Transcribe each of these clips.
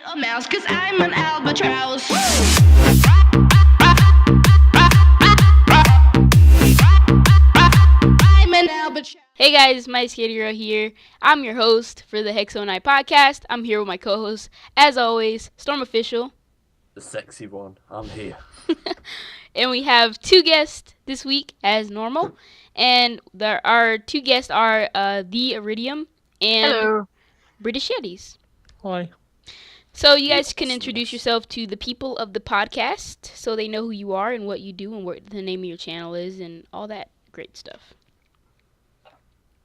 A mouse, cause I'm an albatross. I'm an albatross. Hey guys, my Skater Girl here. I'm your host for the Hexonai podcast. I'm here with my co-host, as always, Storm Official. The sexy one. I'm here. And we have two guests this week, as normal. And our two guests are The Iridium and Hello. British Yetis. Hi. So you guys can introduce yourself to the people of the podcast so they know who you are and what you do and what the name of your channel is and all that great stuff.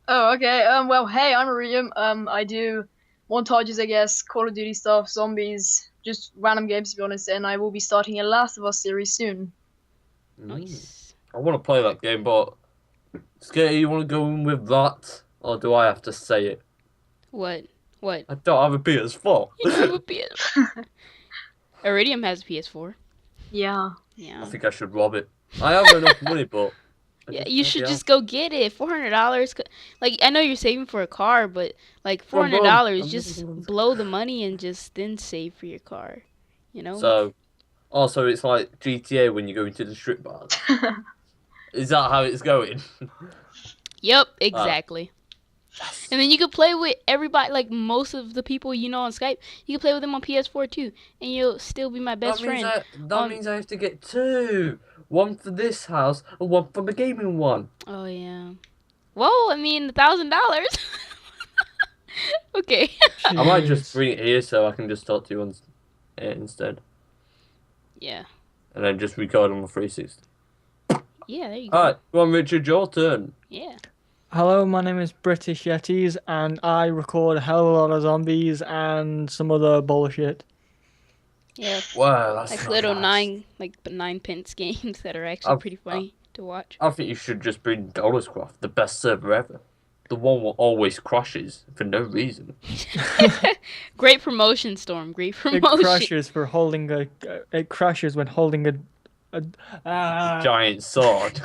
Oh, okay. Well, hey, I'm Iridium. I do montages, I guess, Call of Duty stuff, zombies, just random games, to be honest. And I will be starting a Last of Us series soon. Nice. I want to play that game, but Skater, you want to go in with that, or do I have to say it? What? I don't have a PS4. You have a PS. Iridium has a PS4. Yeah. Yeah. I think I should rob it. I have enough money, but Yeah, you should just go get it. $400. Like, I know you're saving for a car, but like $400, just blow the money and just then save for your car. You know? So, also it's like GTA when you go into the strip bars. Is that how it's going? Yep, exactly. And then you can play with everybody, like most of the people you know on Skype. You can play with them on PS4 too, and you'll still be my best friend. That means I have to get two. One for this house and one for the gaming one. Oh yeah. Whoa, I mean $1,000. Okay. I might just bring it here so I can just talk to you on it instead. Yeah. And then just record on the 360. Yeah, there you go. Alright, go on Richard, your turn. Yeah. Hello, my name is British Yetis, and I record a hell of a lot of zombies and some other bullshit. Yeah. Wow, that's Like not little nice. 9-pence games that are actually pretty funny to watch. I think you should just bring Dollarcraft, the best server ever. The one that always crashes for no reason. Great promotion, Storm. Great It promotion. crashes for holding a. It crashes when holding a Giant sword.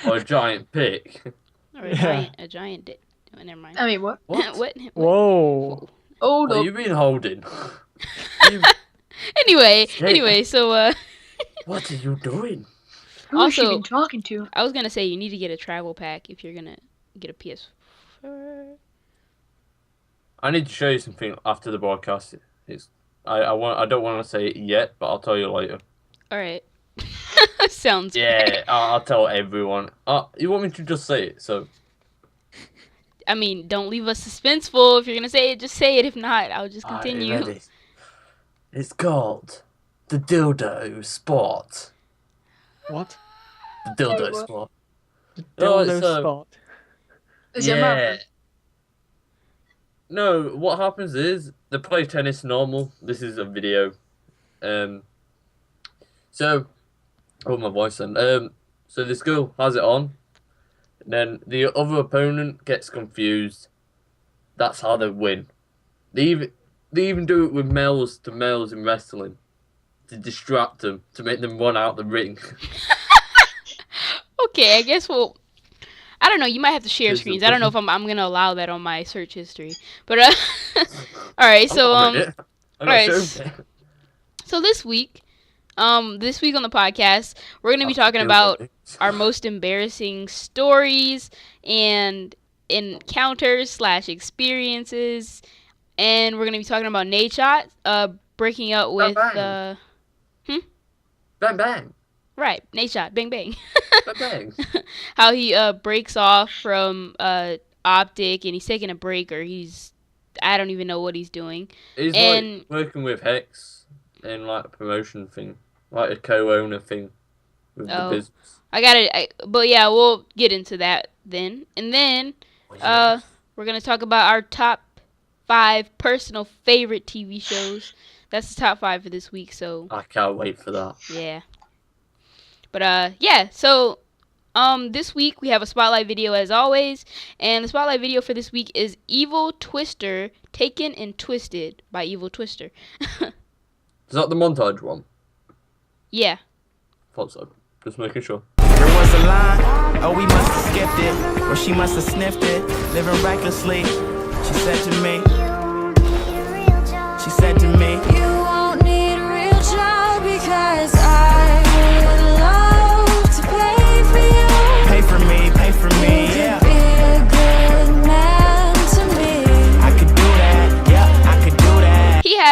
Or a giant pick. Or a giant dick. Oh, never mind. I mean, what? What? What? Whoa. Hold What up. you been holding? Anyway, so What are you doing? Who has she also- been talking to? I was gonna say you need to get a travel pack if you're gonna get a PS4. I need to show you something after the broadcast. I don't want to say it yet, but I'll tell you later. All right. Sounds Yeah, I'll tell everyone. You want me to just say it? So I mean, don't leave us suspenseful. If you're gonna say it, just say it. If not, I'll just continue. Ready? It's called the dildo sport. What? The dildo what? sport. Dildo so- spot. Is your mouth? No, what happens is they play tennis normal. This is a video. So, oh my voice then. So this girl has it on. Then the other opponent gets confused. That's how they win. They even do it with males to males in wrestling to distract them, to make them run out the ring. Okay, I guess I don't know. You might have to share Here's the screens. I don't know if button. I'm gonna allow that on my search history. But all right. So alright, so this week on the podcast, we're gonna be talking about our most embarrassing stories and encounters / experiences, and we're gonna be talking about Nadeshot breaking up with Bang. Bang bang, right, Nadeshot, bang bang. bang bang. How he breaks off from Optic and he's taking a break, or I don't even know what he's doing. He's And- like working with Hex in like a promotion thing, like a co-owner thing with the Oh. business. But yeah, we'll get into that then. And then we're gonna talk about our top 5 personal favorite TV shows. That's the top 5 for this week. So I can't wait for that. yeah. But yeah. So this week we have a spotlight video as always, and the spotlight video for this week is Evil Twister Taken and Twisted by Evil Twister. Is that the montage one? Yeah. Thought so. Just making sure. There was a line, oh we must have skipped it, or she must have sniffed it, living recklessly. She said to me,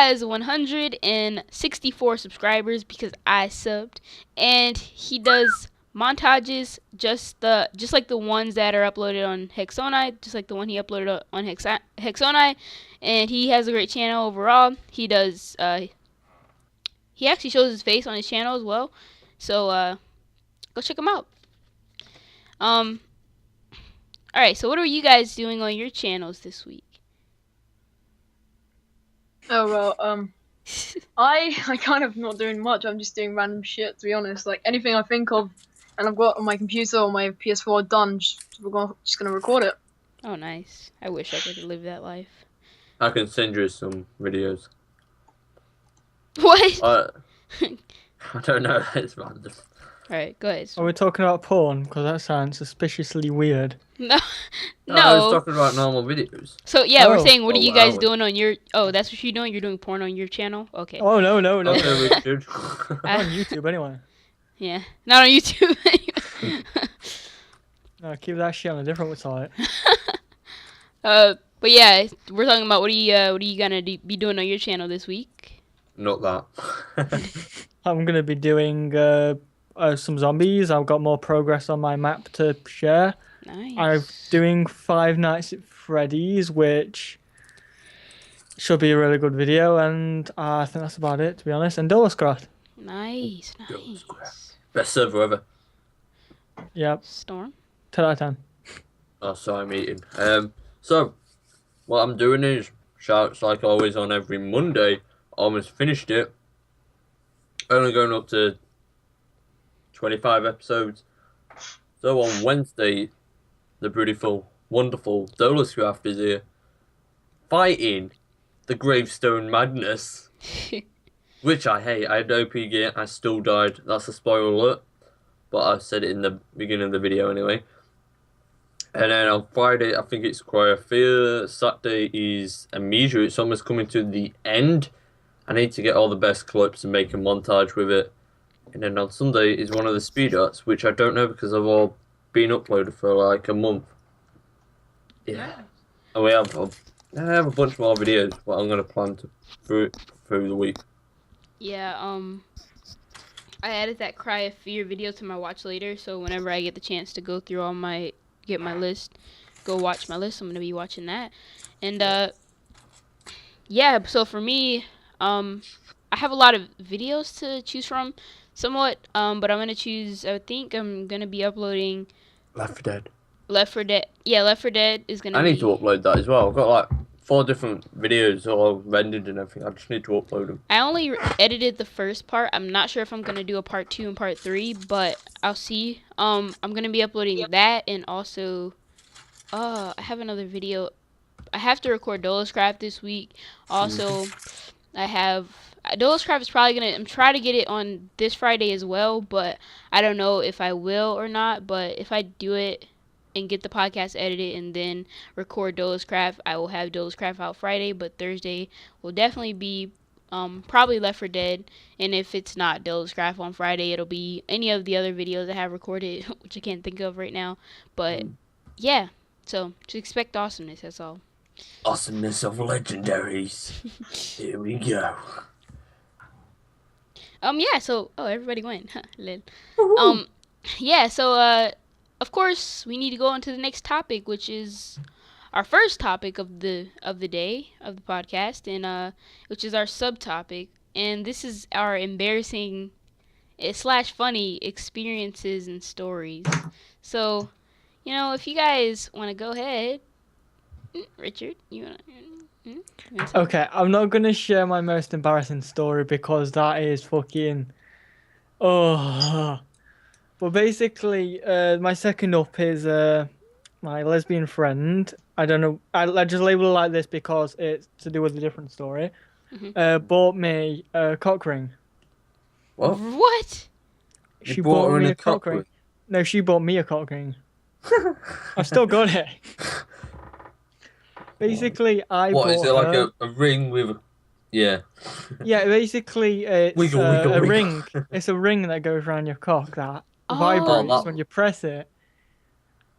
has 164 subscribers because I subbed, and he does montages just like the ones that are uploaded on Hexonai, just like the one he uploaded on Hexonai, and he has a great channel overall. He does he actually shows his face on his channel as well, so go check him out. All right, so what are you guys doing on your channels this week? Oh well, I kind of not doing much. I'm just doing random shit, to be honest. Like anything I think of, and I've got on my computer or my PS4 done. Just gonna record it. Oh, nice. I wish I could live that life. I can send you some videos. What? I don't know. It's random. All right, go ahead. Are we talking about porn? Because that sounds suspiciously weird. No, No, I was no. talking about normal videos. So yeah, we're Oh. saying, what are Oh, you guys wow. doing on your? Oh, that's what you're doing. You're doing porn on your channel. Okay. Oh no. Okay, Richard. Not on YouTube anyway. Yeah, not on YouTube. No, keep that shit on a different site. But yeah, we're talking about what are you gonna be doing on your channel this week? Not that. I'm gonna be doing some zombies. I've got more progress on my map to share. Nice. I'm doing Five Nights at Freddy's, which should be a really good video, and I think that's about it, to be honest. And Doloscraft. Nice. Best server ever. Yep, Storm. 10 out of 10. Oh, sorry, I'm eating. So, what I'm doing is, shouts like always on every Monday, almost finished it. Only going up to 25 episodes. So on Wednesday, the beautiful, wonderful Doloscraft is here, fighting the Gravestone Madness, which I hate. I had OP gear, I still died. That's a spoiler alert, but I said it in the beginning of the video anyway. And then on Friday, I think it's Cryosphere. Saturday is Amnesia. It's almost coming to the end. I need to get all the best clips and make a montage with it. And then on Sunday is one of the speed arts, which I don't know because they've all been uploaded for like a month. Yeah. And I have a bunch more videos, but I'm going to plan to through the week. Yeah. I added that Cry of Fear video to my watch later, so whenever I get the chance to go through get my list, go watch my list, I'm gonna be watching that. And yeah, so for me, I have a lot of videos to choose from, somewhat, but I'm gonna choose, I think I'm gonna be uploading Left 4 Dead. Left 4 Dead. Yeah, Left 4 Dead is gonna I be... need to upload that as well. I've got like 4 different videos all rendered and everything. I just need to upload them. I only edited the first part. I'm not sure if I'm gonna do a part 2 and part 3, but I'll see. I'm gonna be uploading that, and also, I have another video. I have to record Doloscraft this week. Also, I have Doloscraft is probably gonna. I'm trying to get it on this Friday as well, but I don't know if I will or not. But if I do it and get the podcast edited and then record Doloscraft, I will have Doloscraft out Friday, but Thursday will definitely be probably Left 4 Dead, and if it's not Doloscraft on Friday, it'll be any of the other videos I have recorded, which I can't think of right now. But yeah, so just expect awesomeness, that's all. Awesomeness of legendaries. Here we go. Yeah, so everybody went. Yeah, so of course we need to go on to the next topic, which is our first topic of the day of the podcast, and which is our subtopic, and this is our embarrassing / funny experiences and stories. So, if you guys want to go ahead, Richard, you want to? Okay, I'm not going to share my most embarrassing story because that is fucking... Oh. But basically, my second up is my lesbian friend. I don't know. I just label it like this because it's to do with a different story. Bought me a cock ring. What? What? She bought me a cock ring. No, she bought me a cock ring. I've still got it. Basically, I What, bought is it like her... a ring with a... Yeah. Yeah, basically, it's Wiggle, a wiggle. ring. It's a ring that goes around your cock that Oh. vibrates when you press it.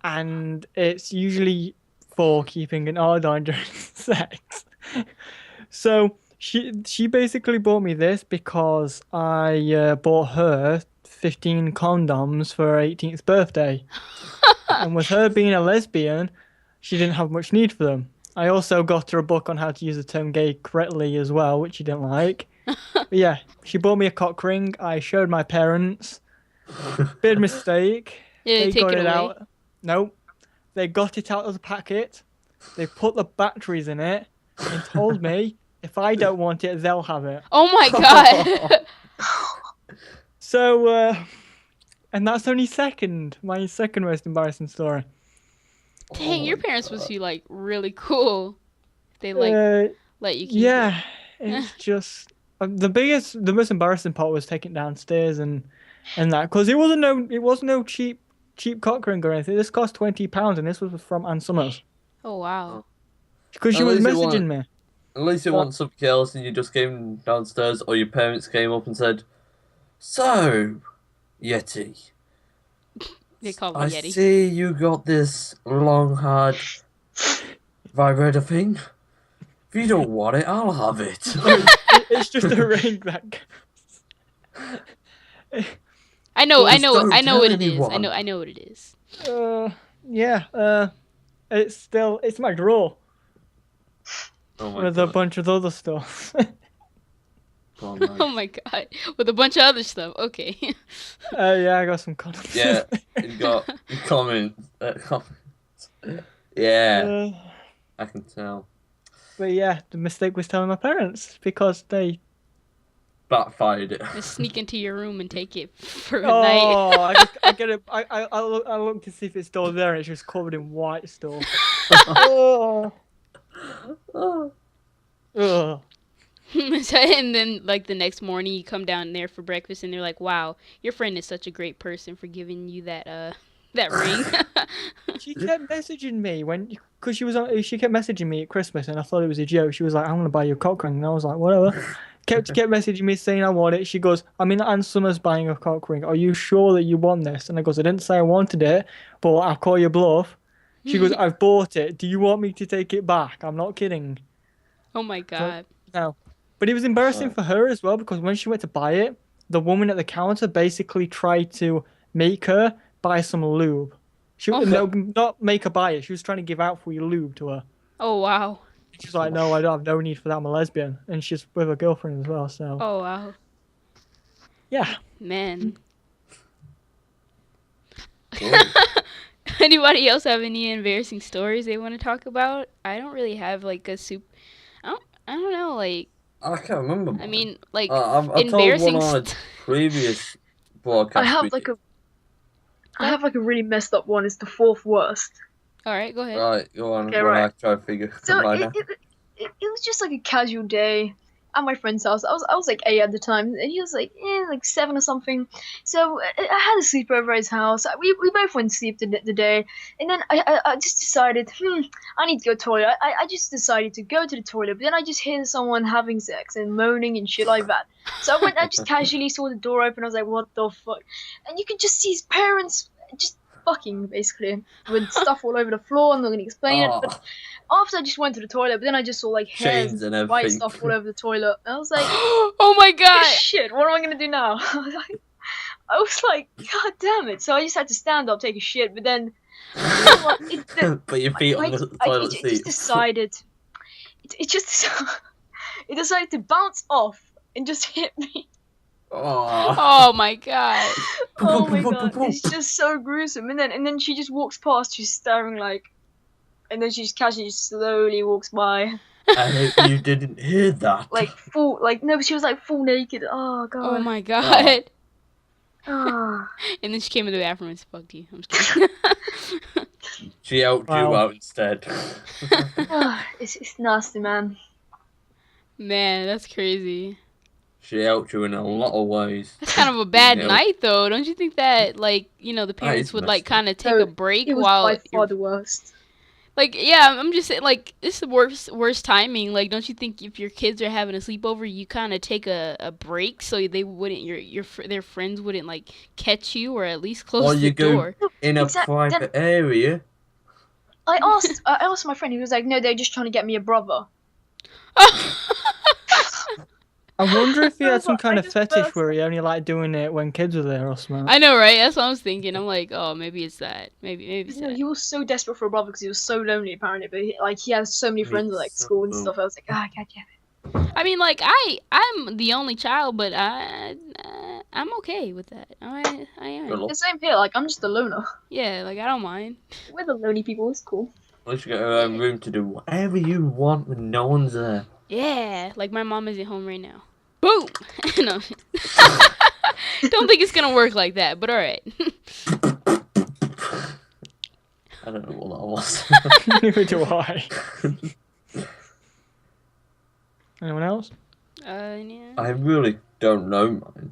And it's usually for keeping an ard on during sex. So She basically bought me this because I bought her 15 condoms for her 18th birthday. And with her being a lesbian, she didn't have much need for them. I also got her a book on how to use the term gay correctly as well, which she didn't like. But yeah, she bought me a cock ring. I showed my parents. Big mistake. Yeah, They take got it it away. out. Nope. They got it out of the packet. They put the batteries in it and told me if I don't want it, they'll have it. Oh my god. So, and that's only my second most embarrassing story. Dang, your parents must be like really cool. They Uh, let you keep yeah, it's just the most embarrassing part was taking it downstairs and that because it was no cheap cock ring or anything. This cost £20 and this was from Ann Summers it. Oh wow. because she At was least it messaging me. At least you want something else, and you just came downstairs, or your parents came up and said, "So, Yeti, They call me I Yeti. see you got this long-haired vibrator thing. If you don't want it, I'll have it." It's just a ring that. I know Just don't what tell it is. anyone. I know what it is. Yeah. It's my drawer Oh my with a god. bunch of other stuff. Oh, man. Oh my god. With a bunch of other stuff. Okay. Yeah, I got some condoms. Yeah, you got comments. Yeah, Uh, I can tell. but yeah, the mistake was telling my parents because they. Backfired it. Just sneak into your room and take it for a night. Oh, I get it. I look to see if it's still there, and it's just covered in white stuff. Oh. Oh. Ugh. So, and then like the next morning you come down there for breakfast and they're like, "Wow, your friend is such a great person for giving you that that ring." She kept messaging me because she kept messaging me at Christmas, and I thought it was a joke. She was like, "I'm gonna buy you a cock ring," and I was like, "Whatever." kept messaging me saying I want it. She goes, "I'm in Ann Summers buying a cock ring. Are you sure that you want this?" And I goes, "I didn't say I wanted it, but I'll call your bluff." She goes, "I've bought it. Do you want me to take it back?" I'm not kidding. Oh my god. No. But it was embarrassing for her as well because when she went to buy it, the woman at the counter basically tried to make her buy some lube. No, not make her buy it. She was trying to give out free lube to her. Oh wow. She's like, "No, I don't have no need for that. I'm a lesbian." And she's with her girlfriend as well, so. Oh wow. Yeah. Man. Cool. Anybody else have any embarrassing stories they want to talk about? I don't really have like a I don't know, like I can't remember. I mean, like I told embarrassing. one on a previous broadcast. I have like a really messed up one. It's the fourth worst. All right, go ahead. Right, go on. Okay, while right. I try to figure So mine it, out. it was just like a casual day at my friend's house. I was like 8 at the time, and he was like 7 or something. So I had a sleepover at his house. We both went to sleep the day, and then I just decided, I need to go to the toilet. I just decided to go to the toilet, but then I just hear someone having sex and moaning and shit like that. So I just casually saw the door open. I was like, what the fuck? And you could just see his parents just fucking basically with stuff all over the floor. I'm not gonna explain it, but after I just went to the toilet, but then I just saw like hairs Chains and and white everything. stuff all over the toilet. And I was like, Oh my god. shit, what am I gonna do now? I was like, god damn it. So I just had to stand up, take a shit, but then you know what? Put your feet on the toilet it seat. just decided it decided to bounce off and just hit me. Oh. Oh my god. Oh my god, it's just so gruesome. And then she just walks past, she's staring like, and then she just casually slowly walks by, I hope you didn't hear that. no, but she was like full naked. Oh god. Oh my god. Ah. And then she came in the bathroom and fucked you. I'm just kidding. She helped you Wow. out instead. It's nasty, man. Man, that's crazy. She helped you in a lot of ways. That's kind of a bad Yeah. night though. Don't you think that the Ah, parents it's would messed kind of take No, a break It was while by far you're the worst. yeah, I'm just saying, it's the worst timing. Like, don't you think if your kids are having a sleepover, you kind of take a break so they wouldn't their friends wouldn't like catch you or at least close Or the you go door. in a Exactly. private area. I asked my friend. He was like, "No, they're just trying to get me a brother." I wonder if he had some kind I of just fetish burst. where he only liked doing it when kids were there or something. I know, right? That's what I was thinking. I'm like, oh, maybe it's that. Maybe it's No, that. he was so desperate for a brother because he was so lonely apparently. But he has so many friends at like school and stuff. I was like, ah, God damn it. I mean, like, I'm the only child, but I'm okay with that. I am. The same here. Like I'm just a loner. Yeah, like I don't mind. We're the lonely people. It's cool. At least you get your own room to do whatever you want when no one's there. Yeah, like my mom isn't home right now. Boom. No. Don't think it's gonna work like that, but all right. I don't know what that was. Neither do I. Anyone else? Yeah. I really don't know mine.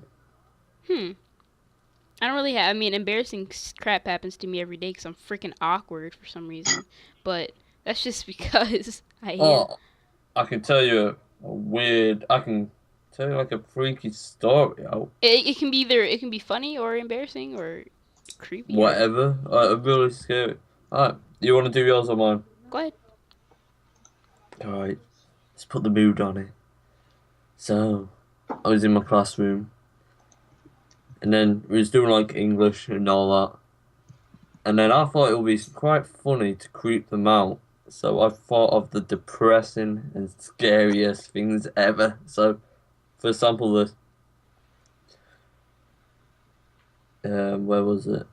I don't really have. I mean, embarrassing crap happens to me every day because I'm freaking awkward for some reason. But that's just because I am. Oh, I can tell you I can tell you like a freaky story. It can be it can be funny or embarrassing or creepy. Whatever. Really scary. Alright, you want to do yours or mine? Go ahead. Alright, let's put the mood on it. So, I was in my classroom, and then we was doing like English and all that. And then I thought it would be quite funny to creep them out. So I thought of the depressing and scariest things ever. So, for example, this. Where was it?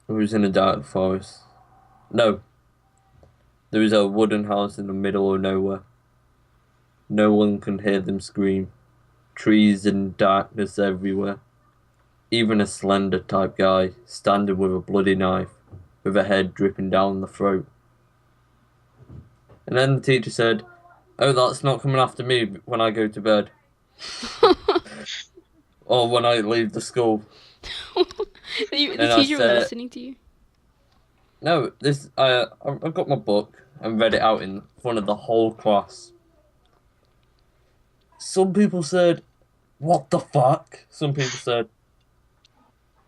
It was in a dark forest. No. There was a wooden house in the middle of nowhere. No one can hear them scream. Trees and darkness everywhere. Even a slender type guy standing with a bloody knife, with a head dripping down the throat. And then the teacher said, "Oh, that's not coming after me when I go to bed." Or when I leave the school. The teacher was listening to you? No, I got my book and read it out in front of the whole class. Some people said, "What the fuck?" Some people said,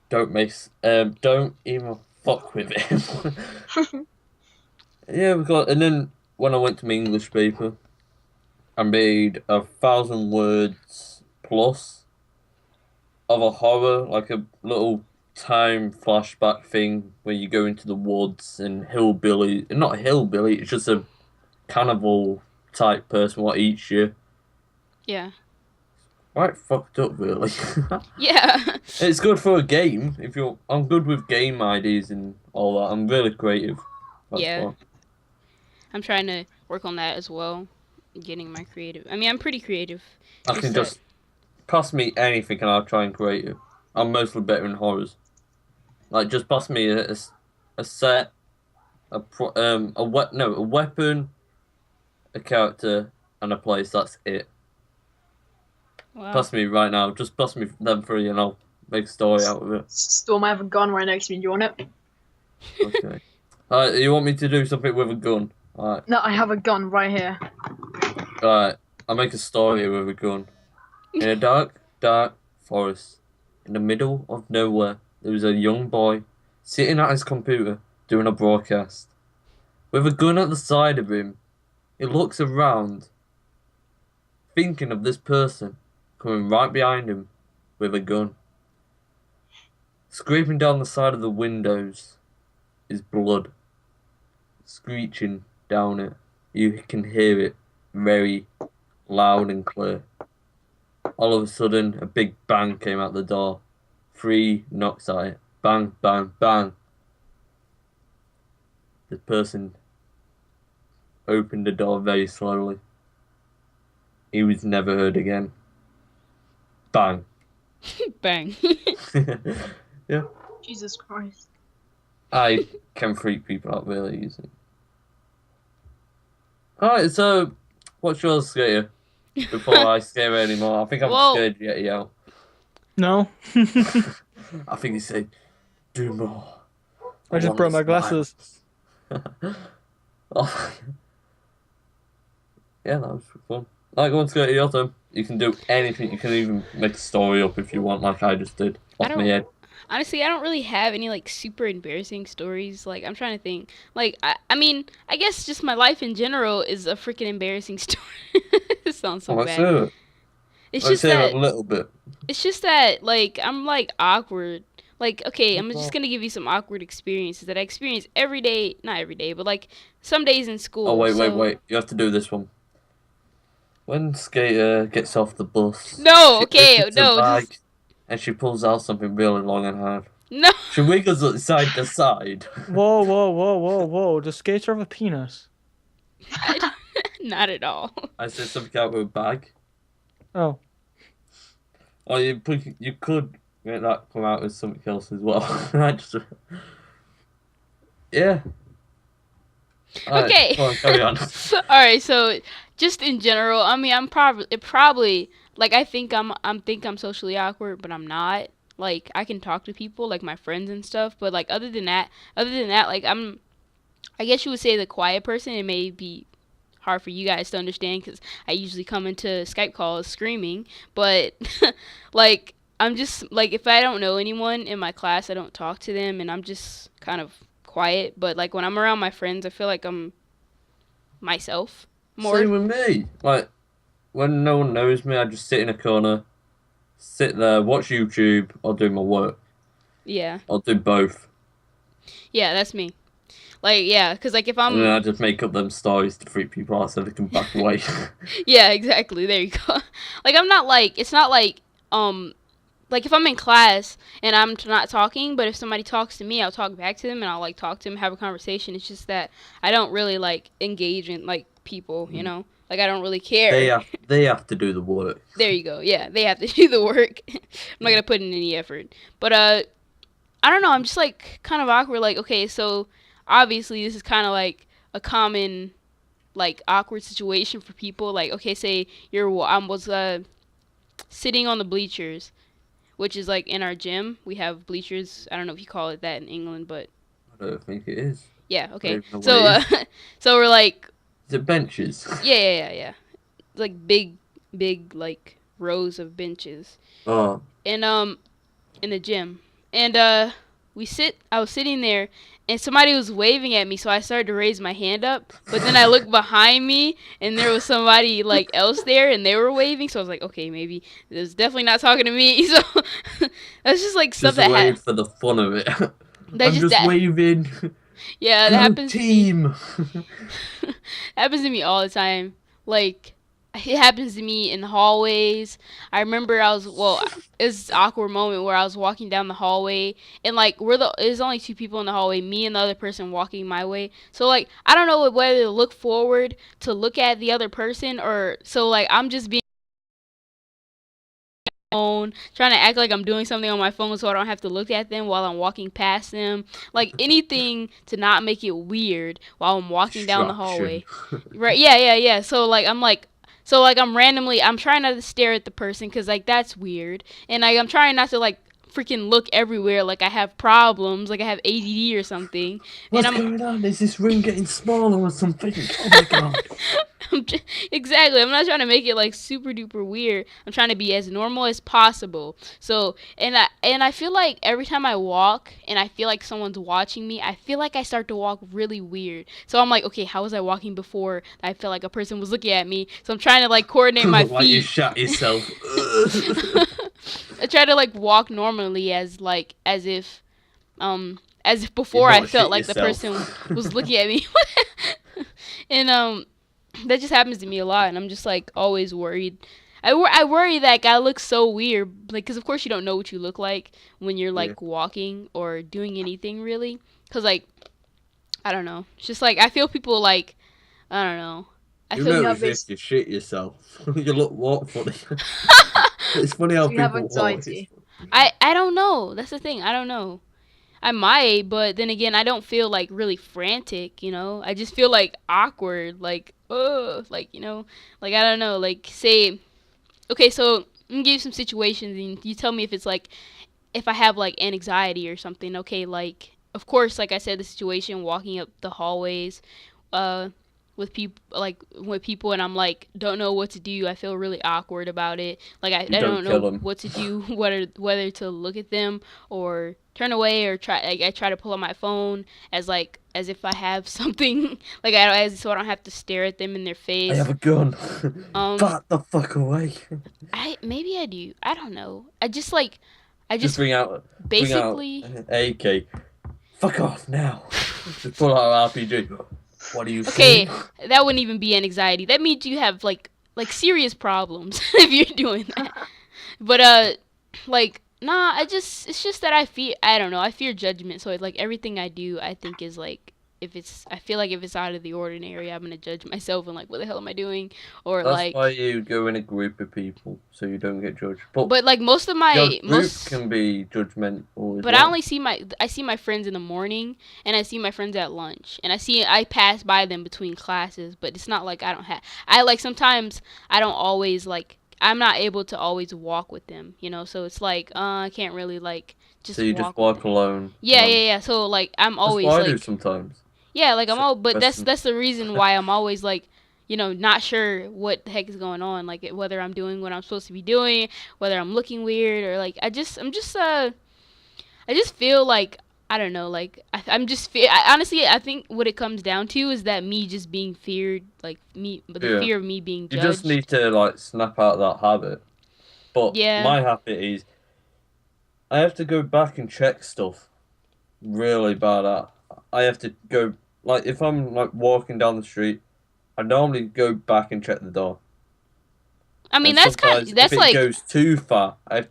don't even fuck with him." Yeah, and then when I went to my English paper, I made 1,000 words plus of a horror, like a little time flashback thing where you go into the woods and not hillbilly, it's just a cannibal type person what eats you. Yeah. Quite fucked up, really. Yeah. It's good for a game. I'm good with game ideas and all that. I'm really creative. That's Yeah. fun. I'm trying to work on that as well. Getting my creative. I mean, I'm pretty creative. I can just pass me anything and I'll try and create it. I'm mostly better in horrors. Like, just pass me a set, a weapon, a character, and a place. That's it. Wow. Pass me right now. Just pass me them three and I'll make a story out of it. Storm, I have a gun right next to me. Do you want it? Okay. You want me to do something with a gun? Alright. No, I have a gun right here. Alright. I'll make a story with a gun. In a dark, dark forest, in the middle of nowhere, there was a young boy sitting at his computer doing a broadcast. With a gun at the side of him, he looks around, thinking of this person coming right behind him with a gun. Scraping down the side of the windows is blood. Screeching down it. You can hear it very loud and clear. All of a sudden, a big bang came out the door. 3 knocks at it. Bang, bang, bang. The person opened the door very slowly. He was never heard again. Bang. Bang. Yeah. Jesus Christ. I can freak people out really easy. Alright, so what's yours, Skater? Before I scare you anymore. I think I'm scared to get you out. No. I think he said, "Do more." I just broke my glasses. Oh. Yeah, that was fun. Like, go on, Skater, your turn. You can do anything. You can even make a story up if you want, like I just did. Off my head. Honestly, I don't really have any, like, super embarrassing stories. Like, I'm trying to think. Like, I mean, I guess just my life in general is a freaking embarrassing story. It sounds so bad. It's I'd just say that a little bit. it's just that like I'm like awkward. Like okay, I'm just gonna give you some awkward experiences that I experience every day. Not every day, but like some days in school. Oh wait, so... you have to do this one. When Skater gets off the bus, No, she okay, opens her no, bag just and she pulls out something really long and hard. no. She wiggles it side to side. Whoa, whoa, whoa, whoa, whoa. Does Skater have a penis? Not at all. I said something out of her bag. Oh. Or you could make that come out as something else as well. I just, yeah. Okay. Come on, carry on. All right, so just in general, I mean, I'm probably like I think I'm socially awkward, but I'm not. Like I can talk to people, like my friends and stuff, but like other than that, like I guess you would say the quiet person. It may be hard for you guys to understand because I usually come into Skype calls screaming, but like I'm just like if I don't know anyone in my class, I don't talk to them, and I'm just kind of quiet. But like when I'm around my friends, I feel like I'm myself more. Same with me. Like, when no one knows me, I just sit in a corner, sit there, watch YouTube, or do my work. Yeah, I'll do both. yeah, that's me. Like yeah, because like if And then I I'm just make up them stories to freak people out so they can back away. yeah, exactly. There you go. Like I'm not like it's not like if I'm in class and I'm not talking, but if somebody talks to me, I'll talk back to them and I'll like talk to them, have a conversation. It's just that I don't really like engage in like people, you know? Like I don't really care. They have to do the work. There you go. Yeah, they have to do the work. I'm not gonna put in any effort. But I don't know. I'm just like kind of awkward. Like okay, so obviously this is kind of like a common like awkward situation for people. Like okay, say I was sitting on the bleachers, which is like in our gym. We have bleachers. I don't know if you call it that in England, but I don't think it is. yeah, I okay. don't even know So what it is. so we're like Is it benches? yeah. Like big like rows of benches. Oh. And in the gym. And I was sitting there and somebody was waving at me, so I started to raise my hand up, but then I looked behind me and there was somebody like else there and they were waving, so I was like, okay, maybe it's definitely not talking to me. So that's just like stuff Just that wave for the fun of it. That's I'm just just waving. yeah, that Go happens team. happens to me all the time. Like it happens to me in hallways. I remember it's an awkward moment where I was walking down the hallway and like there's only two people in the hallway, me and the other person walking my way. So like I don't know whether to look forward to look at the other person or so like I'm just being phone, trying to act like I'm doing something on my phone so I don't have to look at them while I'm walking past them. Like anything to not make it weird while I'm walking down the hallway. Right? Yeah. I'm trying not to stare at the person because like that's weird, and like I'm trying not to like freaking look everywhere like I have problems, like I have ADD or something. What's and I'm going on? Is this room getting smaller or something? Oh my god. exactly. I'm not trying to make it like super duper weird. I'm trying to be as normal as possible. So, and I feel like every time I walk and I feel like someone's watching me, I feel like I start to walk really weird. So I'm like, okay, how was I walking before I felt like a person was looking at me? So I'm trying to like coordinate my Like you feet. shot yourself. I try to like walk normally as if before I felt like the person was looking at me. And that just happens to me a lot, and I'm just like always worried. I worry that I look so weird, like because of course you don't know what you look like when you're like walking or doing anything really, because like I don't know, it's just like I feel people like I don't know. I You feel know if you shit yourself, you walk funny. It's funny how You have people anxiety. I don't know. That's the thing. I don't know. I might, but then again, I don't feel like really frantic, you know? I just feel like awkward, like, like, you know? Like, I don't know, like, say, okay, so I'm gonna give you some situations and you tell me if it's like, if I have like anxiety or something, okay? Like, of course, like I said, the situation, walking up the hallways, with people, and I'm like don't know what to do. I feel really awkward about it. Like I don't know what to do, whether to look at them or turn away or try. Like, I try to pull out my phone as if I have something so I don't have to stare at them in their face. I have a gun. Back the fuck away. Maybe I do. I don't know. I just bring out AK. Fuck off now. Just pull out RPG. What are you saying? Okay, that wouldn't even be an anxiety. That means you have like serious problems if you're doing that. But nah, it's just that I don't know, I fear judgment. So like everything I do, I think is like I feel like if it's out of the ordinary, I'm gonna judge myself and like, what the hell am I doing? Or that's why you go in a group of people so you don't get judged. But like most of my group can be judgmental. But I only see my friends in the morning, and I see my friends at lunch, and I pass by them between classes. But it's not like sometimes I don't always I'm not able to always walk with them, so it's like I can't really just. So you just walk alone. Yeah. So like I'm always that's what I do sometimes. Yeah, like but that's the reason why I'm always not sure what the heck is going on, like whether I'm doing what I'm supposed to be doing, whether I'm looking weird, or like I just feel like I don't know, like honestly I think what it comes down to is that me just being feared, fear of me being judged. You just need to snap out that habit. But my habit is I have to go back and check stuff really bad. I have to go, if I'm walking down the street, I normally go back and check the door. I mean, if it goes too far, I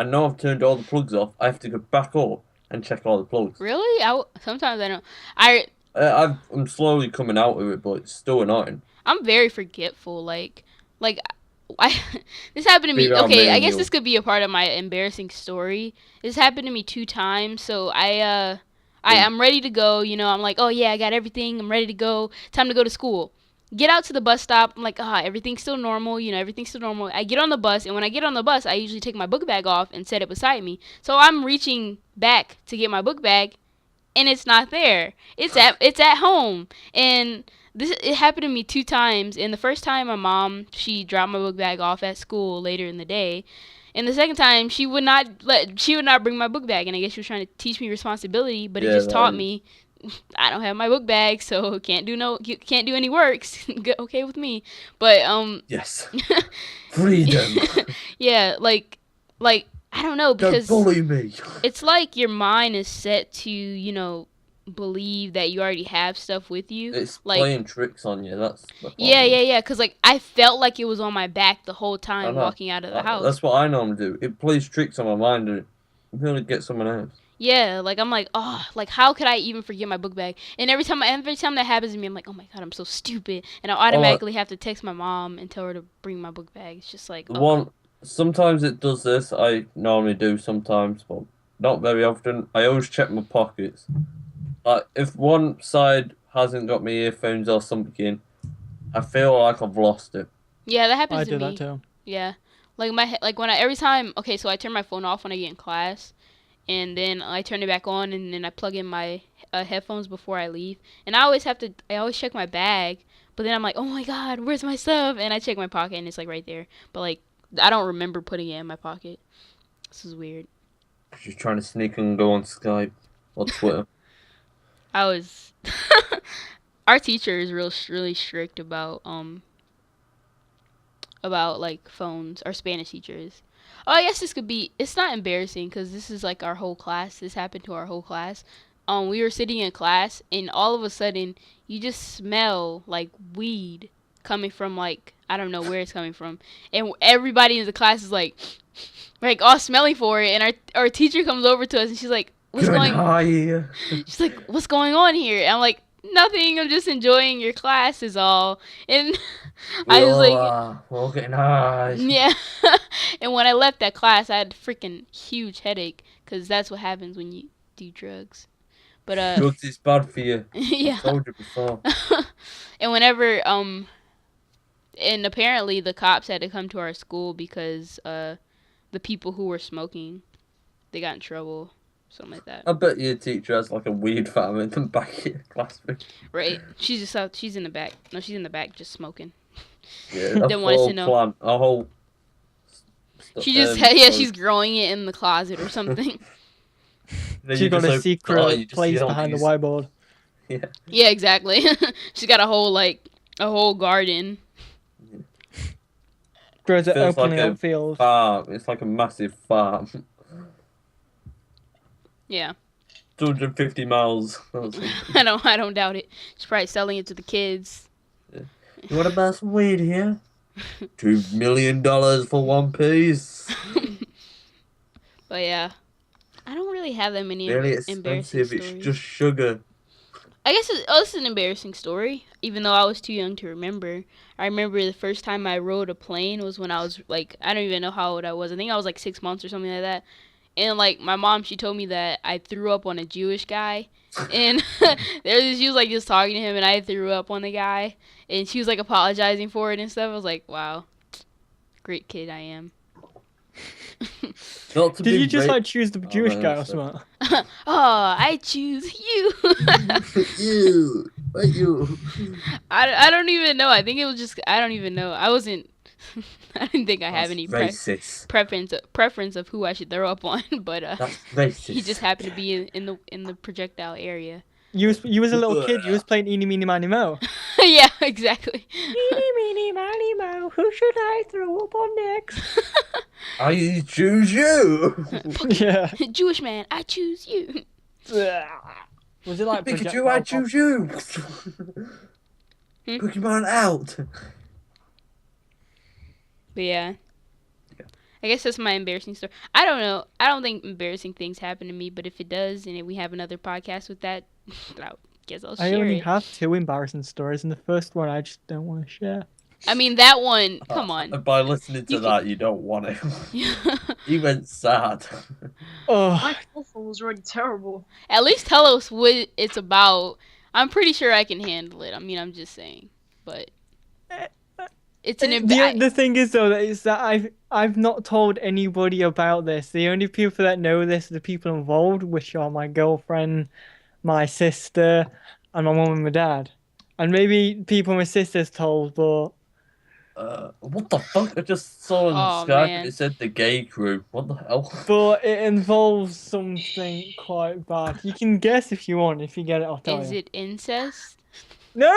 know I've turned all the plugs off. I have to go back up and check all the plugs. Really? Sometimes I don't. I'm slowly coming out of it, but it's still annoying. I'm very forgetful. This happened to me. Okay, I guess this could be a part of my embarrassing story. This happened to me 2 times. So I'm ready to go. I'm like, oh yeah, I got everything. I'm ready to go. Time to go to school. Get out to the bus stop. I'm like, everything's still normal. Everything's still normal. I get on the bus, and when I get on the bus, I usually take my book bag off and set it beside me. So I'm reaching back to get my book bag, and it's not there. It's at home. And it happened to me 2 times. And the first time, my mom, she dropped my book bag off at school later in the day. And the second time, she would not bring my book bag. And I guess she was trying to teach me responsibility, but it just taught me I don't have my book bag, so can't do any works. Okay with me. But yes. Freedom. Yeah, like I don't know, because don't bully me. It's like your mind is set to, believe that you already have stuff with you. It's playing tricks on you. That's the problem. Yeah, cuz I felt like it was on my back the whole time walking out of the house. That's what I normally do. It plays tricks on my mind and it really gets someone else. Yeah, I'm like, how could I even forget my book bag? And every time that happens to me, I'm like, oh my god, I'm so stupid. And I automatically have to text my mom and tell her to bring my book bag. It's just like, sometimes it does this. I normally do sometimes, but not very often. I always check my pockets. If one side hasn't got my earphones or something, I feel like I've lost it. Yeah, that happens to me. I do that too. Yeah, every time. Okay, so I turn my phone off when I get in class. And then I turn it back on, and then I plug in my headphones before I leave. And I always check my bag, but then I'm like, oh my god, where's my stuff? And I check my pocket, and it's right there. But I don't remember putting it in my pocket. This is weird. You're trying to sneak and go on Skype or Twitter. Our teacher is really strict about phones. Our Spanish teacher is. Oh, I guess it's not embarrassing because this is our whole class. This happened to our whole class. We were sitting in class, and all of a sudden, you just smell weed coming from I don't know where it's coming from. And everybody in the class is all smelling for it. And our teacher comes over to us, and she's like, what's going on? She's like, what's going on here? And I'm like, nothing, I'm just enjoying your class is all. And I was we're getting high. Yeah. And when I left that class, I had a freaking huge headache, because that's what happens when you do drugs. But drugs is bad for you. Yeah. I told you before. And whenever and apparently the cops had to come to our school because the people who were smoking, they got in trouble. something like that. I bet your teacher has like a weed farm in the back of your classroom. Right? She's just out. She's in the back. No, she's in the back just smoking. Yeah, Didn't want us to know. plant, a whole. She just she's growing it in the closet or something. She's got a secret place behind the whiteboard. Yeah. Yeah, exactly. She's got a whole garden. Grows it Feels openly like on fields. Farm. It's like a massive farm. Yeah. 250 miles. I don't doubt it. She's probably selling it to the kids. Yeah. You want to buy some weed here? $2 million for one piece. But yeah, I don't really have that many Really embarrassing expensive. stories. It's just sugar. I guess it's an embarrassing story, even though I was too young to remember. I remember the first time I rode a plane was when I was like, I don't even know how old I was. I think I was like 6 months or something like that. And like my mom, she told me that I threw up on a Jewish guy, and she was like just talking to him, and I threw up on the guy, and she was like apologizing for it and stuff. I was like, wow, great kid I am. Did you just like choose the Jewish guy or something? Oh, I choose you. You. I don't even know. I think it was just I don't even know. I didn't think I have any preference of who I should throw up on, but That's racist. he just happened to be in the projectile area. You was a little kid. You was playing Eeny Meeny Miny Mo. Yeah, exactly. Eeny Meeny Miny Mo. Who should I throw up on next? I choose you. Yeah. Jewish man, I choose you. Was it like Pikachu, I choose you. Pokemon out. But yeah. I guess that's my embarrassing story. I don't know. I don't think embarrassing things happen to me, but if it does, and if we have another podcast with that, I guess I'll share it. I only have 2 embarrassing stories, and the first one I just don't want to share. I mean, that one, come on. By listening to that, you don't want it. You went sad. My awful was already terrible. At least tell us what it's about. I'm pretty sure I can handle it. I mean, I'm just saying. But it's an the thing is though that I've not told anybody about this. The only people that know this are the people involved, which are my girlfriend, my sister, and my mum and my dad. And maybe people my sister's told, but what the fuck? I just saw on Skype and it said the gay crew. What the hell? But it involves something quite bad. You can guess if you want. If you get it, I'll tell you. Is it incest? No.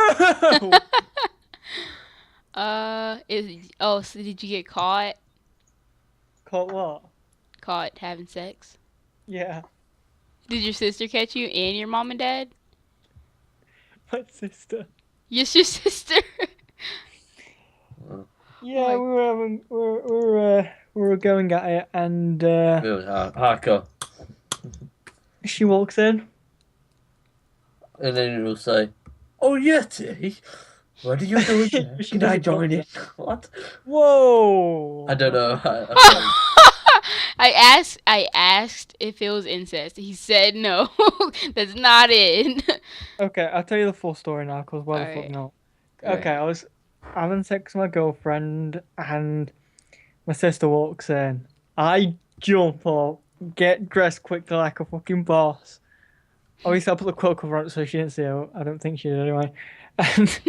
So did you get caught? Caught what? Caught having sex? Yeah. Did your sister catch you and your mom and dad? My sister. Yes, your sister. Yeah, we were going at it, and Haka. she walks in, And then you'll say, "Oh Yeti, what are you doing here? Can I join in?" What? Whoa! I don't know. I asked if it was incest. He said no. That's not it. Okay, I'll tell you the full story now, because why the fuck not? Okay, I was having sex with my girlfriend, and my sister walks in. I jump up, get dressed quickly like a fucking boss. Obviously, I put the quilt cover on so she didn't see it. I don't think she did anyway. And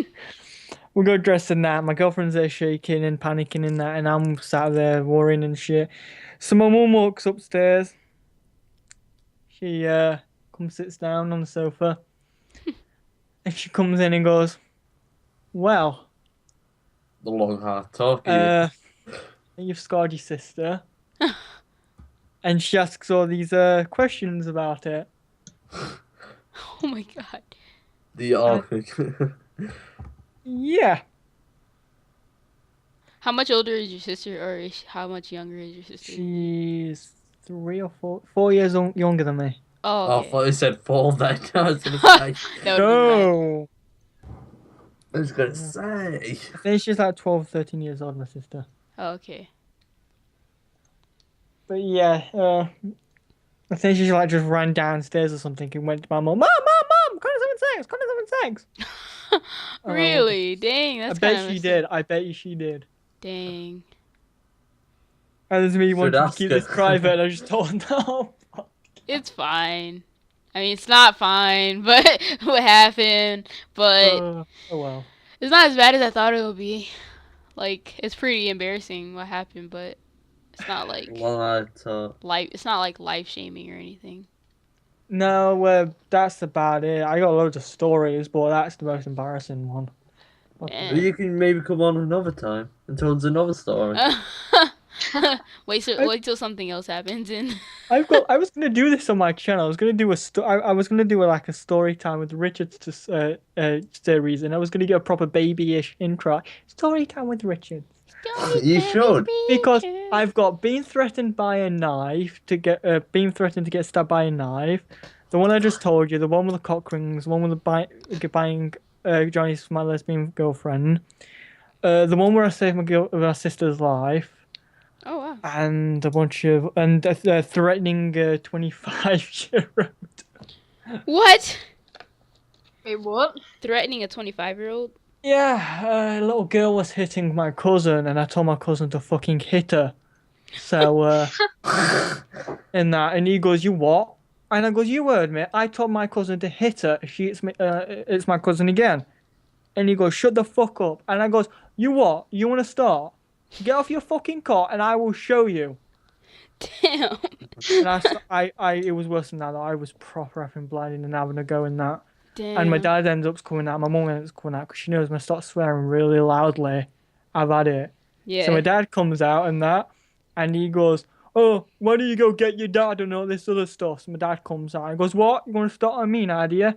we go dressed in that. My girlfriend's there shaking and panicking in that, and I'm sat there worrying and shit. So my mum walks upstairs. She comes, sits down on the sofa. And she comes in and goes, "Well, The long hard talk. you've scarred your sister." And she asks all these questions about it. Oh my god. The Arctic. Yeah. How much older is your sister, or how much younger is your sister? She's 3 or 4 years younger than me. Oh, okay. I thought you said 4 then. I was going to say. No. I was going to say. I think she's like 12, 13 years old, my sister. Oh, okay. But yeah, I think she like just ran downstairs or something and went to my mum. Mom, condom sex. Really? Dang, that's I kind bet of she did. I bet you she did. Dang. And there's me wanting to ask keep her. this private, and I just told her no. It's fine. I mean, it's not fine, but what happened? But Oh well. it's not as bad as I thought it would be. Like, it's pretty embarrassing what happened, but it's not like it's not like life shaming or anything. No, that's about it. I got loads of stories, but that's the most embarrassing one. Yeah. You can maybe come on another time and tell us another story. wait till something else happens and I was gonna do this on my channel. I was gonna do I was gonna do like a story time with Richard series, and I was gonna get a proper babyish intro. Story time with Richard. You should. Because I've got being threatened by a knife to get being threatened to get stabbed by a knife. The one I just told you, the one with the cock rings, the one with the buying Johnny's my lesbian girlfriend. The one where I saved my sister's life. Oh wow. And a bunch of threatening 25-year-old. What? Wait, what? Threatening a 25-year-old? Yeah, a little girl was hitting my cousin, and I told my cousin to fucking hit her. So, and he goes, "You what?" And I goes, "You heard me. I told my cousin to hit her. If she hits me, it's my cousin again." And he goes, "Shut the fuck up." And I goes, "You what? You want to start? Get off your fucking cot, and I will show you." Damn. And it was worse than that. I was proper effing blinding and having a go in that. Damn. And my dad ends up coming out. My mum ends up coming out because she knows when I start swearing really loudly, I've had it. Yeah. So my dad comes out and that, and he goes, "Oh, why don't you go get your dad and all this other stuff?" So my dad comes out and goes, "What? You want to start on me now, do you?"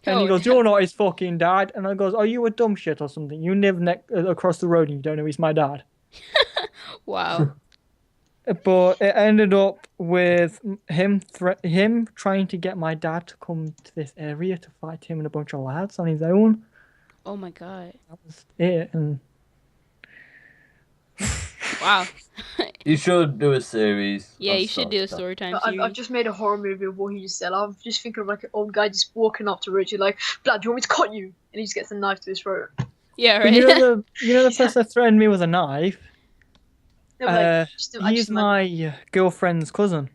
And he goes, "You're not his fucking dad." And I goes, "Are you a dumb shit or something? You live across the road and you don't know he's my dad." Wow. But it ended up with him trying to get my dad to come to this area to fight him and a bunch of lads on his own. Oh my god. That was it. And wow. You should do a series. Yeah, you should do a story time series. I've just made a horror movie of what he just said. I'm just thinking of like an old guy just walking up to Richard like, "Blood, do you want me to cut you?" And he just gets a knife to his throat. Yeah, But right. you know the person that threatened me with a knife. No, but He's my girlfriend's cousin.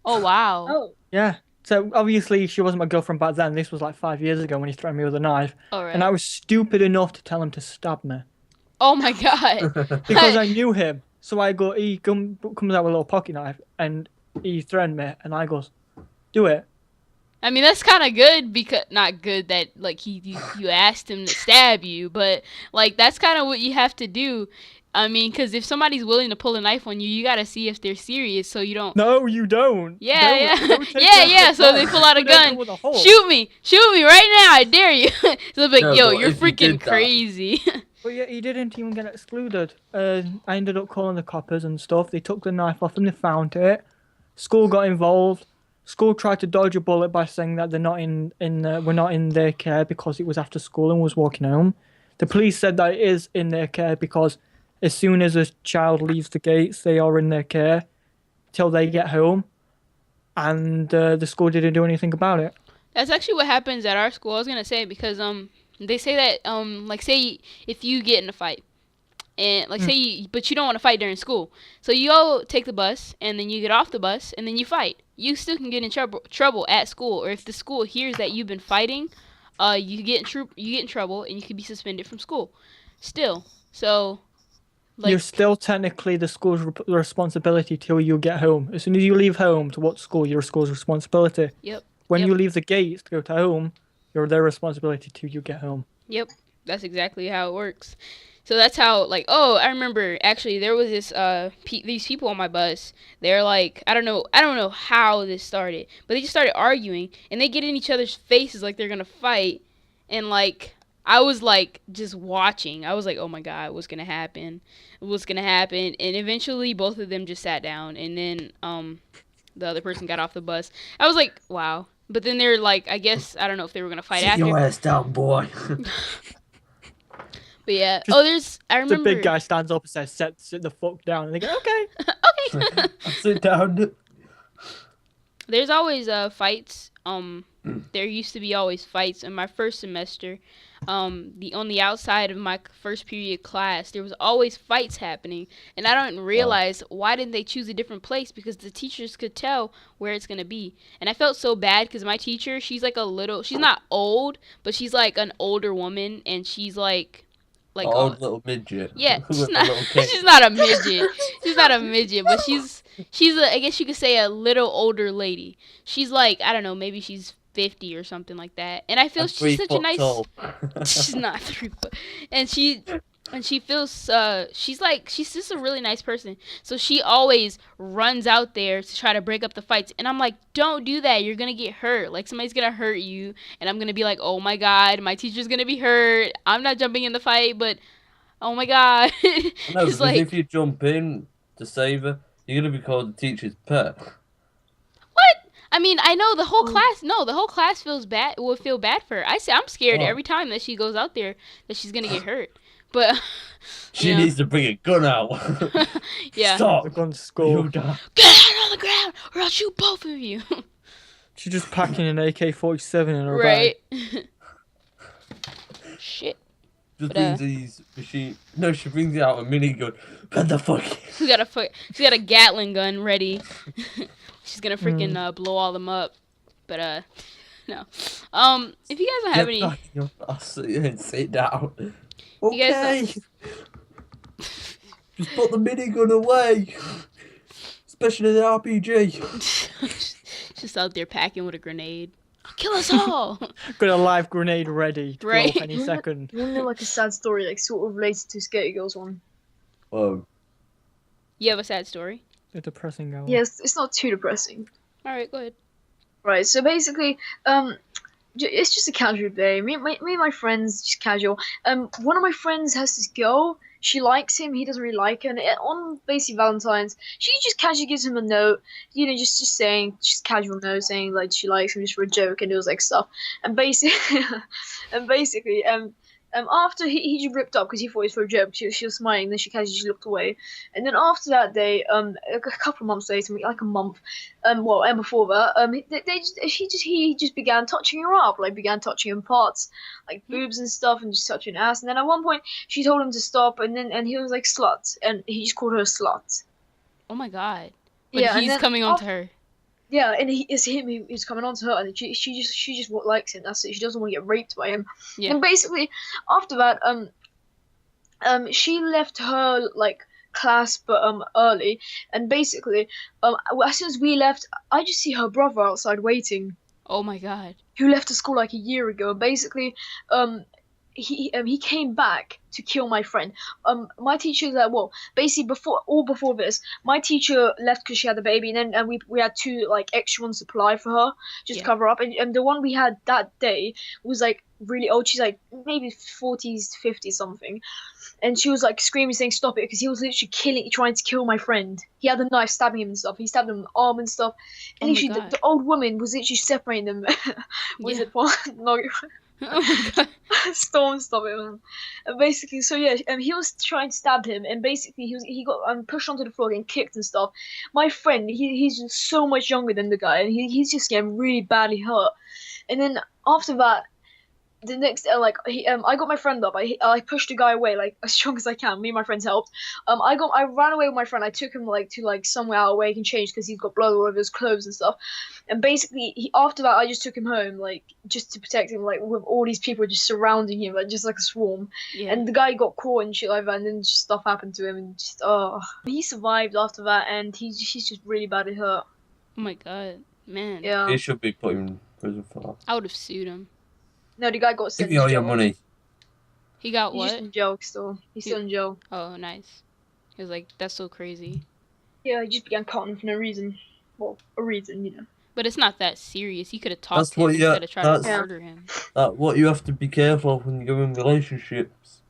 Oh wow. Oh, Yeah. So obviously she wasn't my girlfriend back then. This was like 5 years ago when he threatened me with a knife, All right. and I was stupid enough to tell him to stab me Oh my god. because I knew him. So I go, he comes out with a little pocket knife, and he threatened me, and I goes, "Do it." I mean, that's kind of good because not good that like you asked him to stab you, but like that's kind of what you have to do. I mean, because if somebody's willing to pull a knife on you, you gotta see if they're serious, so you don't. No, you don't. Yeah, Don't take yeah, that yeah. shit So off. they pull out a Shoot at gun. them with a hole. Shoot me right now! I dare you. So they'll be like, No, yo, but you're if you freaking did that- crazy. But yeah, he didn't even get excluded. I ended up calling the coppers and stuff. They took the knife off him. They found it. School got involved. School tried to dodge a bullet by saying that we're not in their care because it was after school and was walking home. The police said that it is in their care because as soon as a child leaves the gates, they are in their care till they get home. And the school didn't do anything about it. That's actually what happens at our school. I was gonna say because they say that like say if you get in a fight and like but you don't want to fight during school, so you all take the bus and then you get off the bus and then you fight. You still can get in trouble at school, or if the school hears that you've been fighting, you get in trouble and you can be suspended from school. Still, so. Like, You're still technically the school's responsibility till you get home. As soon as you leave home to what school, you're school's responsibility. Yep. When Yep. you leave the gates to go to home, you're their responsibility till you get home. Yep, that's exactly how it works. So that's how, like, oh, I remember actually there was this these people on my bus. They're like, I don't know how this started, but they just started arguing and they get in each other's faces like they're gonna fight, and like I was like just watching. I was like, oh my god, what's gonna happen? What's gonna happen? And eventually both of them just sat down, and then the other person got off the bus. I was like, wow. But then they're like, I guess I don't know if they were gonna fight Sit after. your ass down, boy. But yeah. I The remember. big guy stands up and says, sit the fuck down. And they go, okay. Okay. Sit down. There's always fights there used to be always fights in my first semester. On the outside of my first period class, there was always fights happening, and I don't realize why didn't they choose a different place, because the teachers could tell where it's gonna be. And I felt so bad because my teacher, she's not old, but she's like an older woman, and she's like old little midget. yeah, With she's a not little cake. she's not a midget. She's not a midget, but she's I guess you could say a little older lady. She's like, I don't know, maybe she's 50 or something like that. And I feel she's such a nice Tall. she's not 3 foot. And she feels she's just a really nice person. So she always runs out there to try to break up the fights, and I'm like, don't do that, you're gonna get hurt, like somebody's gonna hurt you, and I'm gonna be like, oh my god, my teacher's gonna be hurt, I'm not jumping in the fight, but oh my god. No, She's because like, if you jump in to save her, you're gonna be called the teacher's pet. what? I mean, I know the whole class would feel bad for her. I'm scared every time that she goes out there that she's gonna get hurt. But She needs to bring a gun out. Yeah. Stop. The gun's score. Get out on the ground, or I'll shoot both of you. She's just packing an AK-47 in her Right. bag. Shit. Just But, brings these machine. No, she brings out a minigun. What the fuck? She got a Gatling gun ready. She's gonna freaking blow all them up. But no. If you guys don't have any, Get back in your ass and sit down. You guys Okay. Just put the minigun away. Especially the RPG. just out there packing with a grenade. I'll kill us all. Got a live grenade ready to Right. go off any second. You want to know like a sad story, like sort of related to Skater Girls one? Oh. You have a sad story? A depressing going. Yes, it's not too depressing. All right, go ahead. Right, so basically, it's just a casual day. Me and my friends, just casual. One of my friends has this girl. She likes him. He doesn't really like her. And on basically Valentine's, she just casually gives him a note. You know, just saying, just casual note saying like she likes him just for a joke, and it was like stuff. And basically, after he just ripped up because he thought it was for a joke. She was smiling, then she casually just looked away. And then after that day, a couple of months later, like a month, and before that, he just began touching her up, like began touching her parts, like boobs and stuff, and just touching her ass. And then at one point, she told him to stop, and he was like slut, and he just called her a slut. Oh my god. But Yeah, and he's then coming on to her. Yeah, and he's coming on to her, and she just likes him. That's it. She doesn't want to get raped by him. Yeah. And basically, after that, she left her like class but early, and basically, as soon as we left, I just see her brother outside waiting, Oh my god. who left the school like a year ago. And basically, he came back to kill my friend. My teacher basically before this, my teacher left because she had a baby, and then we had two like extra ones supply for her just to cover up, and the one we had that day was like really old. She's like maybe 40s, 50s something, and she was like screaming saying stop it, because he was literally trying to kill my friend. He had a knife stabbing him and stuff. He stabbed him in the arm and stuff, and Oh my literally God. the old woman was literally separating them. Was Yeah. it one? No. Oh my god. Storm, stop it, man. And basically, so yeah, he was trying to stab him, and basically he got pushed onto the floor and kicked and stuff. My friend, he's just so much younger than the guy, and he's just getting really badly hurt. And then after that, the next I got my friend up. I pushed the guy away like as strong as I can. Me and my friends helped. I ran away with my friend. I took him to somewhere out where he can change, because he's got blood all over his clothes and stuff. And basically, after that, I just took him home, like just to protect him, like with all these people just surrounding him, like just like a swarm. Yeah. And the guy got caught and shit like that, and then just stuff happened to him, and just he survived after that, and he's just really badly hurt. Oh my god. Man. Yeah. He should be put in prison for that. I would have sued him. No, the guy got Give sent me to all your jail. money. He got He's just what? in jail still. He's still in jail. Oh, nice. He was like, that's so crazy. Yeah, he just began cutting for no reason. Well, a reason, you know. But it's not that serious. He could have talked That's to him what- yeah, instead of trying to that's- murder him. What you have to be careful of when you go in relationships.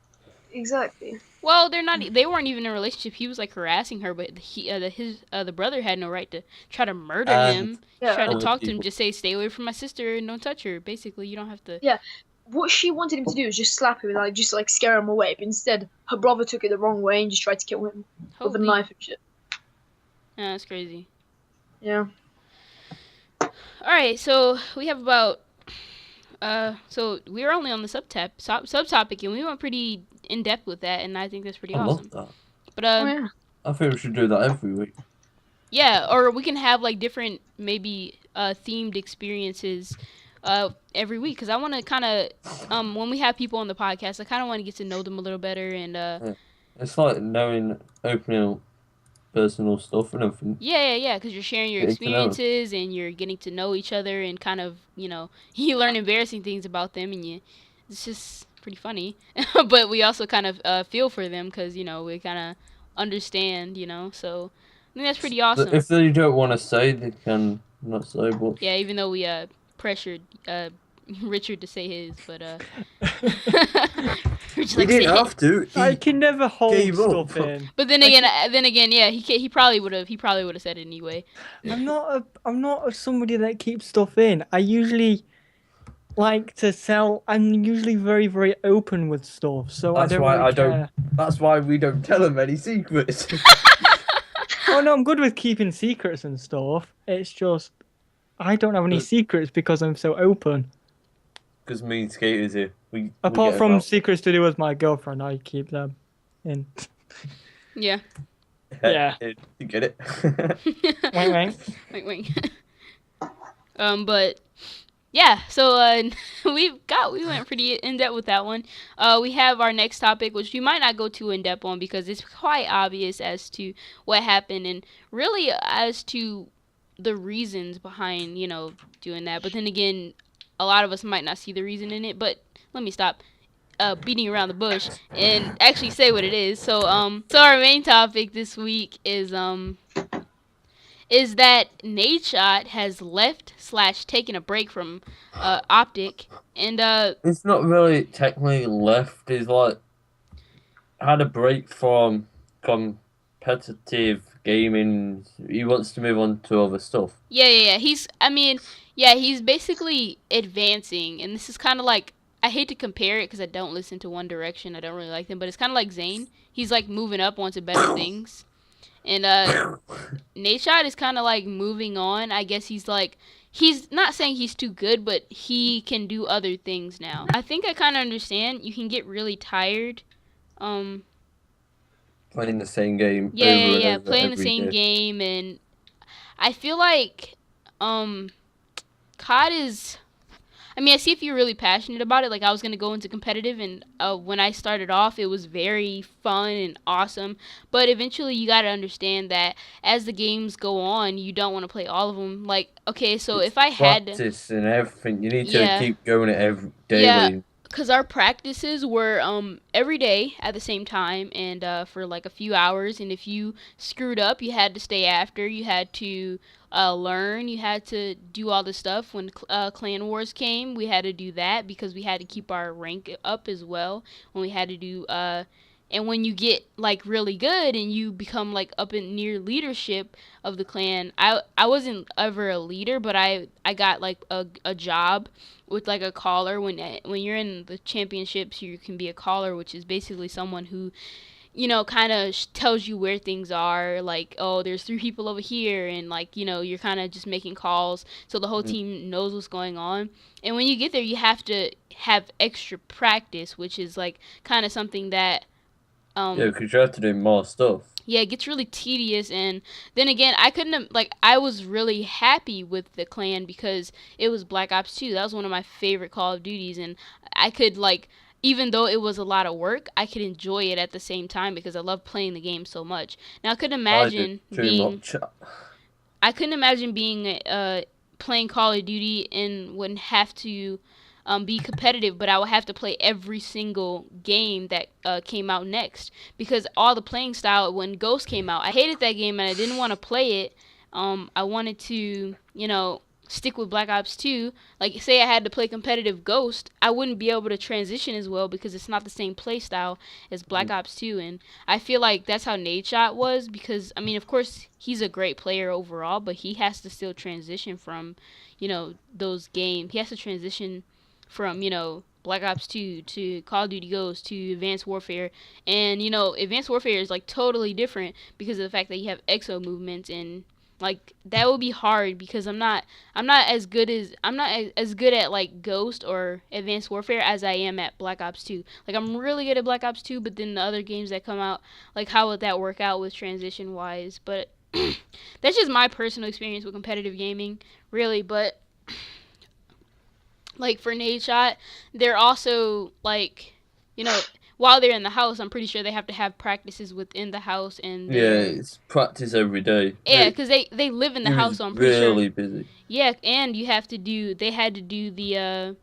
Exactly. Well, they weren't even in a relationship. He was like harassing her, but the brother had no right to try to murder And- him. Yeah. Try to Other talk to him, people. just say, stay away from my sister and don't touch her. Basically, you don't have to. What she wanted him to do was just slap him and just scare him away. But instead, her brother took it the wrong way and just tried to kill him with a Holy- knife and shit. Yeah, that's crazy. Yeah. All right, so we have about so we were only on the subtopic, and we went pretty in depth with that, and I think that's pretty I awesome. love that. But Oh yeah. I think we should do that every week. yeah, or we can have like different maybe themed experiences every week, because I want to kind of when we have people on the podcast, I kind of want to get to know them a little better, and It's like opening up personal stuff and everything. yeah, because you're sharing your Getting to know. experiences and you're getting to know each other, and kind of you learn embarrassing things about them, and it's just pretty funny. But we also kind of feel for them, because we kind of understand, so I think that's pretty awesome. If they don't want to say, they can not say. But Yeah, even though we pressured Richard to say his, but Richard's he like, didn't "Say have to. I can never hold gave up. stuff in. But then again, yeah, he probably would have said it anyway. I'm not somebody that keeps stuff in. I usually like to sell. I'm usually very, very open with stuff, so That's I don't why really I care. don't. That's why we don't tell them any secrets. Oh no, I'm good with keeping secrets and stuff. It's just I don't have any secrets because I'm so open. Because me and Skaters here, we Apart get from about- secrets to do with my girlfriend, I keep them in. Yeah. Yeah. You get it? Wink, wink. Wink. But yeah, so we went pretty in depth with that one. We have our next topic, which we might not go too in depth on because it's quite obvious as to what happened and really as to the reasons behind doing that. But then again, a lot of us might not see the reason in it. But let me stop beating around the bush and actually say what it is. So our main topic this week is that Nadeshot has left/taken a break from Optic, and It's not really technically left. He's like had a break from competitive gaming. He wants to move on to other stuff. Yeah. He's basically advancing, and this is kind of like, I hate to compare it because I don't listen to One Direction. I don't really like them, but it's kind of like Zayn. He's like moving up onto better things. And Nadeshot is kind of like moving on. I guess he's not saying he's too good, but he can do other things now. I think I kind of understand. You can get really tired. Playing the same game. Yeah. Over Playing the every same day. game, and I feel like COD is. I see if you're really passionate about it. Like, I was going to go into competitive, and when I started off, it was very fun and awesome. But eventually, you got to understand that as the games go on, you don't want to play all of them. Like, okay, so It's if I had... practice and everything. You need to Yeah. keep going it every daily. Yeah. Because our practices were every day at the same time and for like a few hours. And if you screwed up, you had to stay after. You had to learn. You had to do all this stuff. When Clan Wars came, we had to do that because we had to keep our rank up as well. When we had to do... and when you get like really good and you become like up in near leadership of the clan, I wasn't ever a leader, but I got like a job with like a caller. When you're in the championships, you can be a caller, which is basically someone who kind of tells you where things are, like, oh, there's 3 people over here, and like you're kind of just making calls so the whole team knows what's going on. And when you get there, you have to have extra practice, which is like kind of something that Yeah, because you have to do more stuff. yeah, it gets really tedious. And then again, I was really happy with the clan because it was Black Ops 2. That was one of my favorite Call of Duties, and I could even though it was a lot of work, I could enjoy it at the same time because I love playing the game so much. Now I couldn't imagine I couldn't imagine being playing Call of Duty and wouldn't have to be competitive, but I would have to play every single game that came out next because all the playing style when Ghost came out, I hated that game and I didn't want to play it. I wanted to, stick with Black Ops 2. Like, say I had to play competitive Ghost, I wouldn't be able to transition as well because it's not the same play style as Black Ops 2. And I feel like that's how Nadeshot was because, of course, he's a great player overall, but he has to still transition from, those games. He has to transition from, Black Ops 2 to Call of Duty Ghost to Advanced Warfare. And, Advanced Warfare is, like, totally different because of the fact that you have exo movements and Like that would be hard because I'm not as good at like Ghost or Advanced Warfare as I am at Black Ops 2. Like I'm really good at Black Ops 2, but then the other games that come out, like how would that work out with transition wise? But that's just my personal experience with competitive gaming, really. But like for Nadeshot, they're also like, you know, while they're in the house, I'm pretty sure they have to have practices within the house and it's practice every day. yeah, because they live in the house, so I'm pretty really sure. busy. Yeah, and you have to do. They had to do the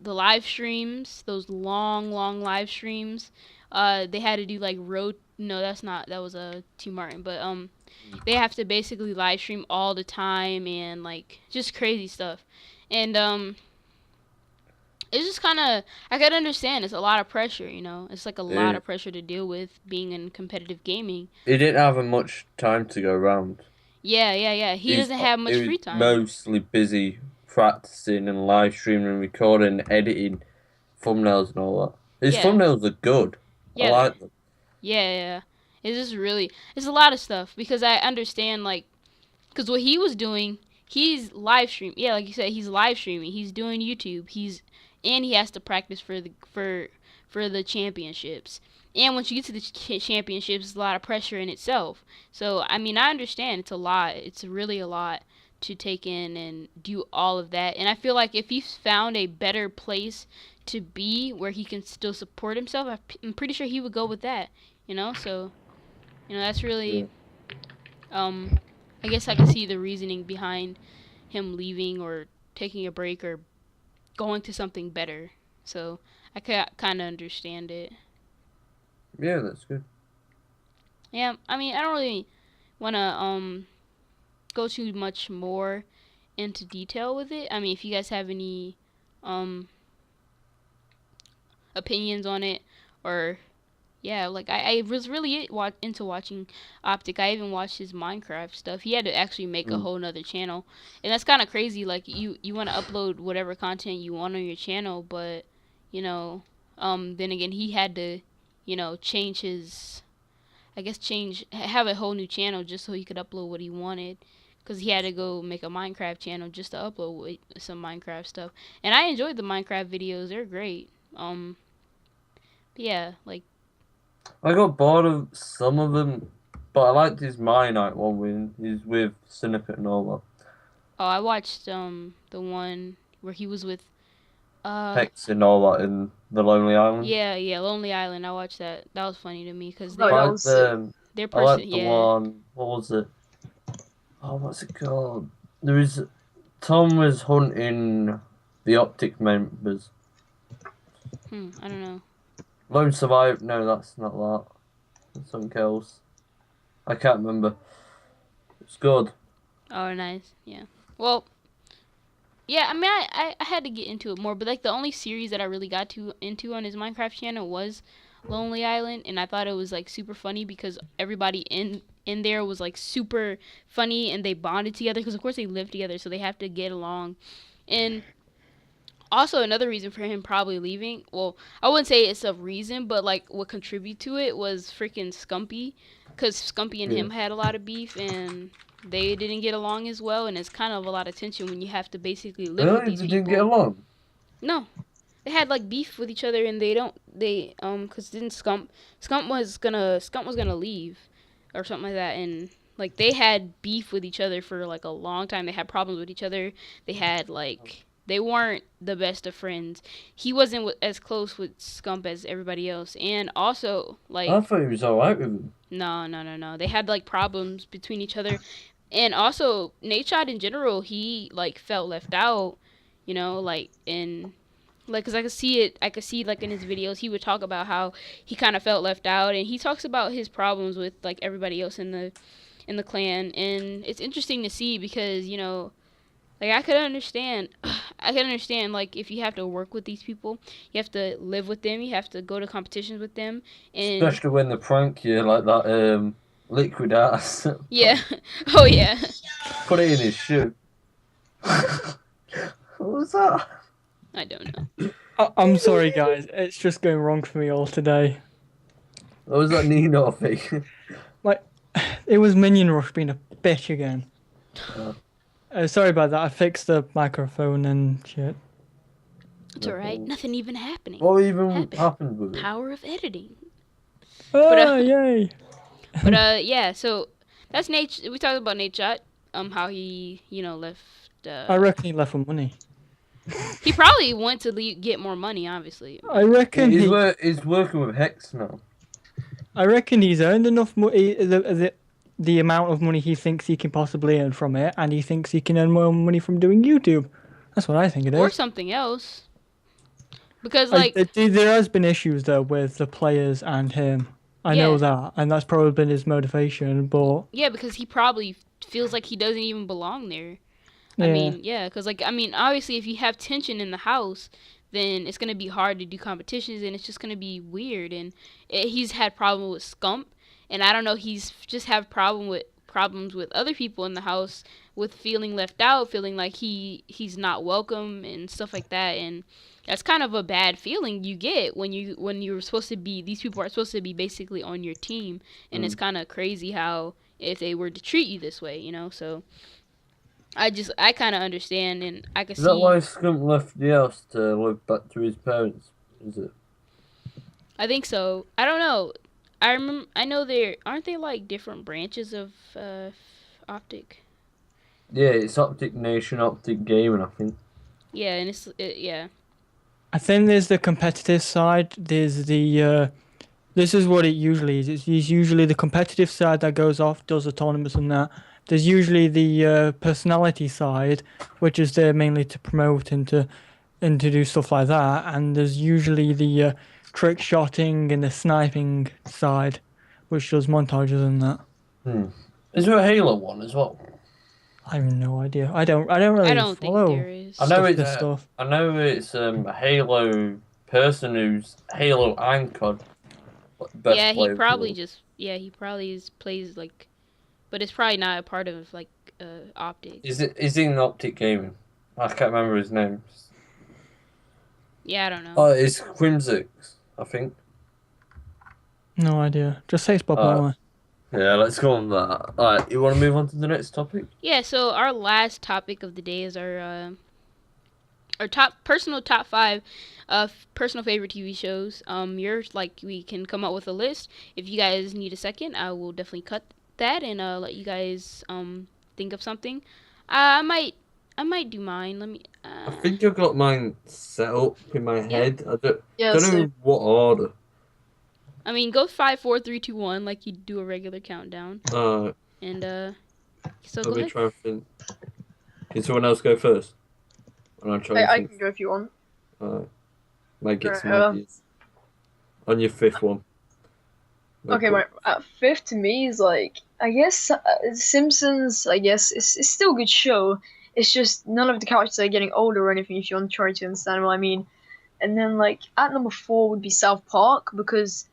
live streams, those long live streams. They had to do like road. No, that was a Team Martin, but they have to basically live stream all the time and like just crazy stuff, and it's just kind of, I can understand. It's a lot of pressure, you know. It's like a lot of pressure to deal with being in competitive gaming. He didn't have much time to go around. Yeah. He doesn't have much free time. Mostly busy practicing and live streaming and recording, editing thumbnails and all that. His thumbnails are good. Yeah. I like them. Yeah. It's just really, it's a lot of stuff because I understand, like, because what he was doing, he's live streaming. Yeah, like you said, he's live streaming. He's doing YouTube. And he has to practice for the championships. And once you get to the championships, it's a lot of pressure in itself. So, I mean, I understand it's a lot. It's really a lot to take in and do all of that. And I feel like if he's found a better place to be where he can still support himself, I'm pretty sure he would go with that. You know, so, you know, that's really, I guess I can see the reasoning behind him leaving or taking a break or going to something better. So I kind of understand it. Yeah, that's good. Yeah, I mean, I don't really want to go too much more into detail with it. I mean, if you guys have any opinions on it, or yeah, like I was really into watching Optic. I even watched his Minecraft stuff. He had to actually make a whole nother channel, and that's kind of crazy. Like you want to upload whatever content you want on your channel, but you know, then again, he had to, you know, have a whole new channel just so he could upload what he wanted, because he had to go make a Minecraft channel just to upload some Minecraft stuff. And I enjoyed the Minecraft videos; they're great. Yeah, like. I got bored of some of them, but I liked his My Night one when he's with Snippet and all that. Oh, I watched the one where he was with Hex and all that in the Lonely Island. Yeah, Lonely Island. I watched that. That was funny to me because their person. The one. What was it? Oh, what's it called? Tom was hunting the Optic members. I don't know. Lone Survivor. No, that's not that. That's something else. I can't remember. It's good. Oh, nice. Yeah. Well, yeah, I mean, I had to get into it more, but like the only series that I really got into on his Minecraft channel was Lonely Island, and I thought it was like super funny because everybody in there was like super funny and they bonded together because of course they live together, so they have to get along. And also, another reason for him probably leaving, well, I wouldn't say it's a reason, but like what contributed to it was freaking Scumpy, because Scumpy and him had a lot of beef and they didn't get along as well, and it's kind of a lot of tension when you have to basically live with these people. They didn't get along? No. They had like beef with each other, and because then Scump was gonna leave or something like that, and like they had beef with each other for like a long time. They had problems with each other. They had like, they weren't the best of friends. He wasn't as close with Scump as everybody else. And also, like... I thought he was alright with him. No. They had, like, problems between each other. And also, Nadeshot in general, he, like, felt left out, you know, like, in... Like, because I could see, like, in his videos, he would talk about how he kind of felt left out. And he talks about his problems with, like, everybody else in the clan. And it's interesting to see because, you know... Like, I could understand, like, if you have to work with these people, you have to live with them, you have to go to competitions with them, and... Especially when they prank you, like that, liquid ass. Yeah. Oh, yeah. Put it in his shoe. What was that? I don't know. I'm sorry, guys. It's just going wrong for me all today. What was that Nino thing? Like, it was Minion Rush being a bitch again. Oh. Sorry about that. I fixed the microphone and shit. It's alright. Nothing even happening. What even happened with it? Power of editing. Oh, yay! But yeah. So that's Nate. We talked about Nadeshot. How he left. I reckon he left for money. He probably went to get more money. Obviously. I reckon he's working with Hex now. I reckon he's earned enough money. The amount of money he thinks he can possibly earn from it, and he thinks he can earn more money from doing YouTube. That's what I think it is. Or something else. Because like there has been issues though with the players and him. I know that, and that's probably been his motivation. But yeah, because he probably feels like he doesn't even belong there. Yeah. I mean, yeah, because obviously, if you have tension in the house, then it's gonna be hard to do competitions, and it's just gonna be weird. And he's had problems with Scump, and I don't know, he's just have problems with other people in the house, with feeling left out, feeling like he's not welcome and stuff like that. And that's kind of a bad feeling you get when you're supposed to be, these people are supposed to be basically on your team, and it's kind of crazy how if they were to treat you this way, so. I kind of understand, and I can see. Is that why Scump left the house to live back to his parents? Is it? I think so. I don't know. I know aren't they like different branches of Optic? Yeah, it's Optic Nation, Optic Gaming, I think. Yeah, and yeah. I think there's the competitive side. There's the this is what it usually is. It's usually the competitive side that goes off, does the tournaments and that. There's usually the personality side, which is there mainly to promote and to do stuff like that. And there's usually the trick shotting and the sniping side, which does montages and that. Is there a Halo one as well? I have no idea. I don't really follow think there is. I know this stuff. I know it's a Halo person who's Halo and COD. Yeah, he probably plays like, but it's probably not a part of like Optic. Is he in Optic Gaming? I can't remember his name. Yeah, I don't know. Oh, it's Quimsix, I think. No idea. Just say it's Bob Marley. Yeah, let's go on that. Alright, you want to move on to the next topic? Yeah, so our last topic of the day is our personal top 5 personal favorite TV shows. We can come up with a list. If you guys need a second, I will definitely cut that and let you guys think of something. I might do mine. Let me. I think I've got mine set up in my head. I don't know same. what order. I mean, go 5, 4, 3, 2, 1, like you do a regular countdown. And so let go me ahead. try and think. Can someone else go first? I can go if you want. Alright. Might get some Right, ideas. On your 5th one. Okay, my fifth to me is like, I guess Simpsons. I guess it's still a good show. It's just none of the characters are getting older or anything. If you want to try to understand what I mean. And then like at number 4 would be South Park, because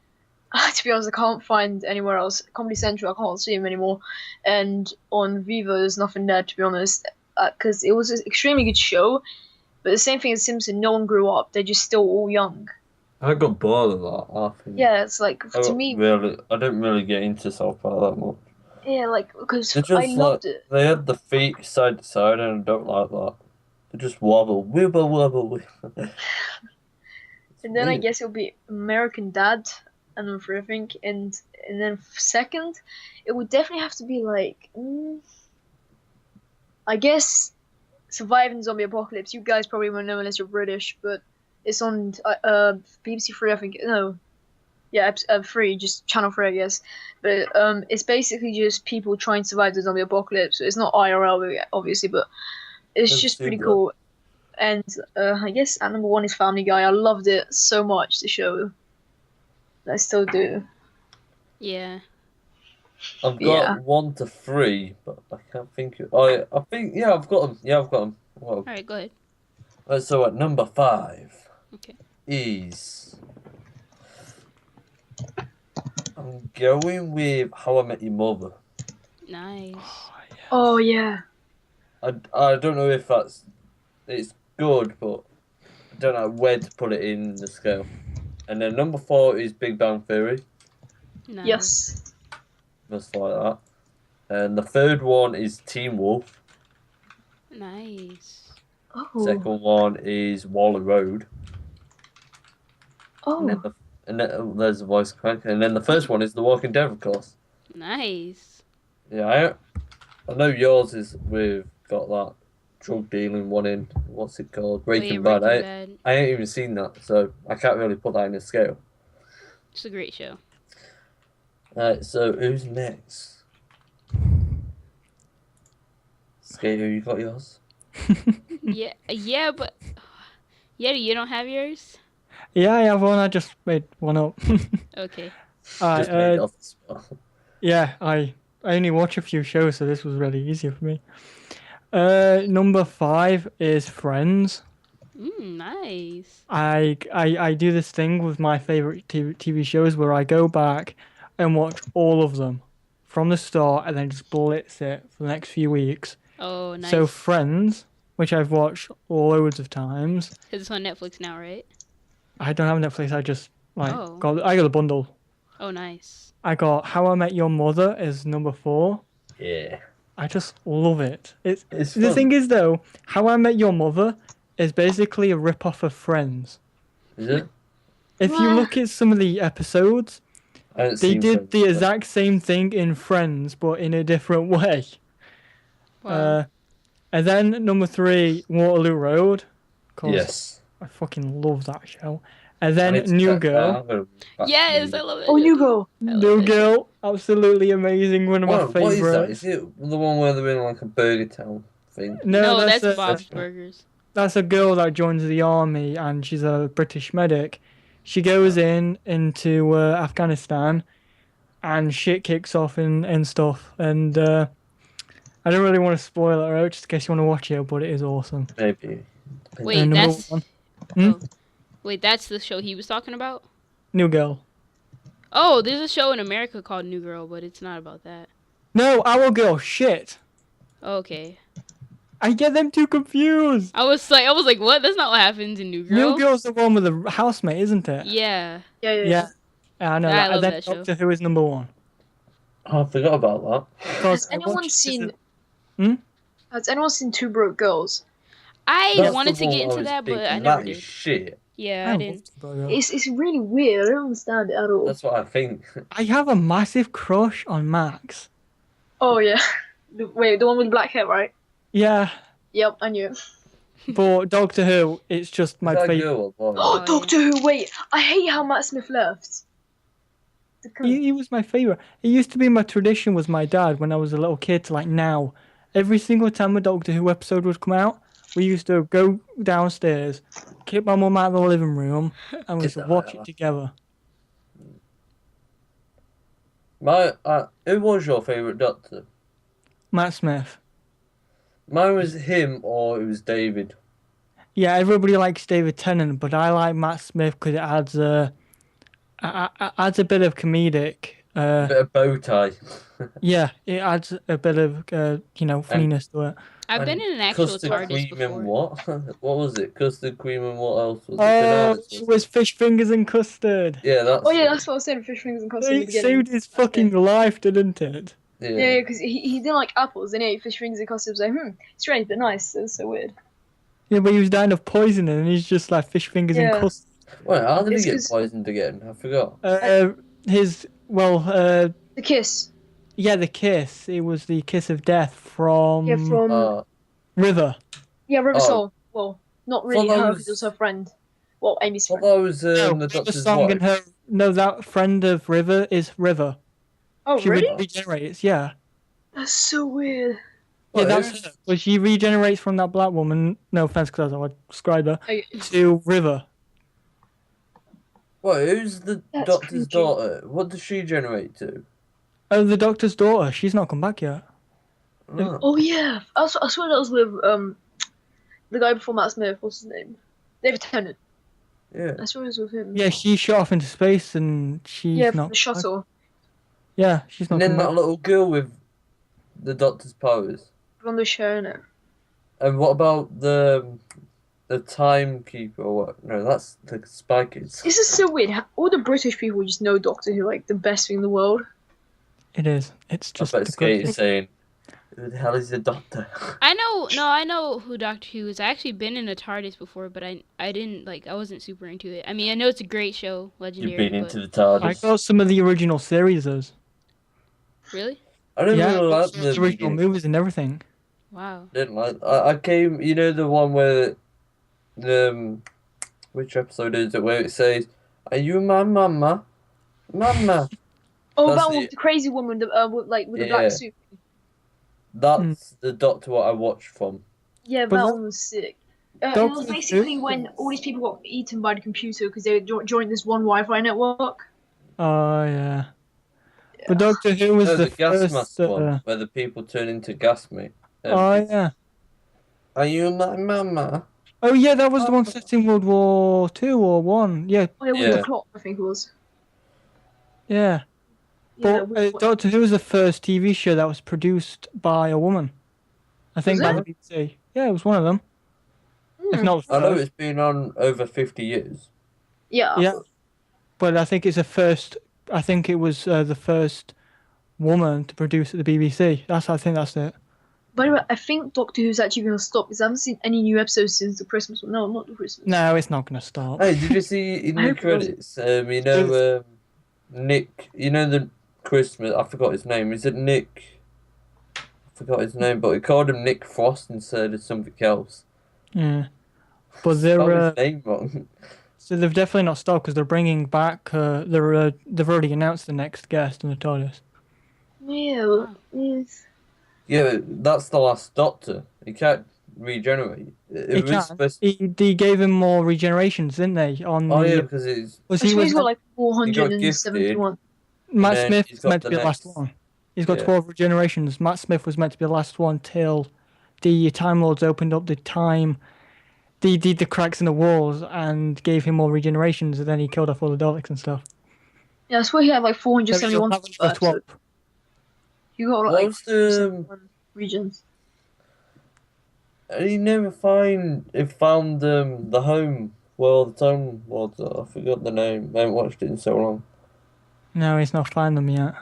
to be honest, I can't find anywhere else. Comedy Central, I can't see him anymore, and on Viva there's nothing there, to be honest, because it was an extremely good show. But the same thing as Simpson, no one grew up. They're just still all young. I got bored of that. I think. Yeah, it's like to me. I don't really get into South Park that much. Yeah, like because I loved it. They had the feet side to side, and I don't like that. They just wobble, wibble. And then I guess it'll be American Dad, and then for I think, and then second, it would definitely have to be like, I guess, Surviving Zombie Apocalypse. You guys probably won't know unless you're British, but it's on BBC Three, I think. No, yeah, Free, just Channel 3, I guess. But it's basically just people trying to survive the zombie apocalypse. So it's not IRL, obviously, but it's just pretty cool. And I guess at number 1 is Family Guy. I loved it so much, the show. I still do. Yeah. I've got 1 to 3, but I can't think of. I think I've got them. Yeah, I've got them. Well, all right, go ahead. So at number 5 is I'm going with How I Met Your Mother. Nice. Oh yeah. I don't know if it's good, but I don't know where to put it in the scale. And then number 4 is Big Bang Theory. Nice. Yes. Just like that. And the third one is Teen Wolf. Nice. Oh. Second one is Waller Road. Oh. And then there's the voice crack. And then the first one is The Walking Dead, of course. Nice. Yeah, I know yours is we've got that drug dealing one in. What's it called? Breaking Bad. Breaking Bad. I ain't even seen that, so I can't really put that in a scale. It's a great show. Alright, so who's next? Skater, you got yours? Yeah, but Yeti, you don't have yours? Yeah, I have one. I just made one up. Okay. Alright, Just made off the spot. yeah, I only watch a few shows, so this was really easy for me. Number 5 is Friends. Nice. I do this thing with my favorite TV shows where I go back and watch all of them from the start and then just blitz it for the next few weeks. Oh, nice. So Friends, which I've watched loads of times. Because it's on Netflix now, right? I don't have Netflix. I just I Oh. got a bundle. Oh, nice. I got How I Met Your Mother as number 4. Yeah. I just love it. It's The fun. thing is though, How I Met Your Mother is basically a rip-off of Friends. Is it? If you look at some of the episodes, I haven't they seen did Friends, the but- exact same thing in Friends, but in a different way. Wow. And then number 3, Waterloo Road. 'Cause Yes. I fucking love that show. And I then need to New check that. Girl. I'm gonna back Yes, to I love it. Oh, you go. I love New it. Girl, absolutely amazing. One of my What is that? favorites. Is it the one where they're in like a Burger Town thing? No, that's a, Bob's Burgers. that's a girl that joins the army and she's a British medic. She goes into Afghanistan and shit kicks off and stuff. And I don't really want to spoil it out just in case you want to watch it, but it is awesome. Maybe. Wait, And number that's 1, wait, that's the show he was talking about? New Girl. Oh, there's a show in America called New Girl, but it's not about that. No, Our Girl. Shit. Okay. I get them too confused. I was like, what? That's not what happens in New Girl. New Girl's the one with the housemate, isn't it? Yeah. Yeah. I know I that. love And then that show. Doctor Who is number 1. Oh, I forgot about that. Because Has anyone seen? Hmm? Has anyone seen Two Broke Girls? I That's wanted the to one get I into was that, but I thinking, never that is did. shit. Yeah, I didn't. It's really weird. I don't understand it at all. That's what I think. I have a massive crush on Max. Oh yeah. Wait, the one with black hair, right? Yeah, Yep, I knew it. but Doctor Who, it's just my Is that a favorite. girl or boy? Oh, yeah. Doctor Who. Wait, I hate how Matt Smith left. The cunt. He was my favorite. It used to be my tradition with my dad when I was a little kid to like now. Every single time a Doctor Who episode would come out, we used to go downstairs, kick my mum out of the living room, and we used to watch it together. Who was your favourite Doctor? Matt Smith. Mine was him or it was David. Yeah, everybody likes David Tennant, but I like Matt Smith because it adds a bit of comedic. Bit of bow tie. Yeah, it adds a bit of funniness to it. I've been in an actual TARDIS cream and before. what? What was it? Custard cream and what else was it? Oh, Bananas, it was fish fingers and custard. Yeah, that's Oh yeah, it. that's what I was saying. Fish fingers and custard. in the It beginning. saved his fucking life, didn't it? Yeah, because he didn't like apples, and he ate fish fingers and custard. He was like, strange but nice. It was so weird. Yeah, but he was dying of poisoning, and he's just like fish fingers and Yeah. custard. Wait, how did he It's get 'cause- poisoned again? I forgot. Uh, The kiss. Yeah, the kiss. It was the kiss of death from Yeah, from River. River Oh. Soul. Well, not really Well, that her, was- because it was her friend. Well, Amy's What friend. that was No, the River's Doctor's song wife. and her. No, that friend of River is River. Oh, She really? regenerates. Yeah. That's so weird. Yeah, What, that's who's- her. But she regenerates from that black woman. No offense, because I would describe her Okay. to River. What, who's the That's Doctor's creepy. daughter? What does she generate to? Oh, the Doctor's daughter. She's not come back yet. Oh. Oh yeah, I swear that was with the guy before Matt Smith. What's his name? David Tennant. Yeah. I swear it was with him. Yeah, she shot off into space, and she's Yeah, from not. the shuttle Yeah, she's not. And then come that back. little girl with the Doctor's powers. from the show now. And what about the timekeeper or what? No, that's the Spy Kids. This is so weird. All the British people just know Doctor Who like the best thing in the world. It is. It's I just bet the Skate good. is saying, "Who the hell is the Doctor?" I know who Doctor Who is. I actually been in a TARDIS before, but I didn't like. I wasn't super into it. I mean, I know it's a great show, You've legendary. been but into the TARDIS. I got some of the original series. really, I don't Yeah, really I got like some the of the original beginning. movies and everything. wow. Didn't like. I came. You know the one where which episode is it where it says, "Are you my mama, mama?" Oh, That's that the one with the crazy woman, with the black yeah. suit. That's the Doctor what I watched from. Yeah, But that that- one was sick. It Doctor was Who- basically when all these people got eaten by the computer because they joined this one Wi-Fi network. Oh yeah. But Doctor Who was No, the the gas first. mask one where the people turn into gas meat. Oh yeah. Are you my mama? Oh yeah, that was the one set in World War Two or One. Yeah, Oh, yeah, with Yeah. the clock, I think it was. yeah. Yeah, But Doctor Who was the first TV show that was produced by a woman. I think Was by it? the BBC. Yeah, it was one of them. If Hmm. not the I know first. it's been on over 50 years. Yeah. Yeah. But I think it's the first. I think it was the first woman to produce at the BBC. I think that's it. By the way, I think Doctor Who's actually going to stop because I haven't seen any new episodes since the Christmas one. No, not the Christmas. No, it's not going to stop. Hey, did you see in I the hope it doesn't. credits? You know, Nick. You know the Christmas. I forgot his name. Is it Nick? I forgot his name, but he called him Nick Frost instead of something else. Yeah. But Spelled they're his name wrong. so they've definitely not stopped because they're bringing back. They've already announced the next guest in the TARDIS. Yeah, well, yes. Yeah, that's the last Doctor. He can't regenerate. It He was can. supposed. They gave him more regenerations, didn't they? On Oh the yeah, because it's. was I he swear was he's got like He got 471. Matt then Smith he's was got meant to the be the last next- one. He's got yeah. 12 regenerations. Matt Smith was meant to be the last one till the Time Lords opened up the cracks in the walls and gave him more regenerations, and then he killed off all the Daleks and stuff. Yeah, I swear he had like So he'll 471 have per another 12. episode. He got What like was the? 471 regions. He never found the home. Well, the Time Lords. I forgot the name. I haven't watched it in so long. No, he's not found them yet.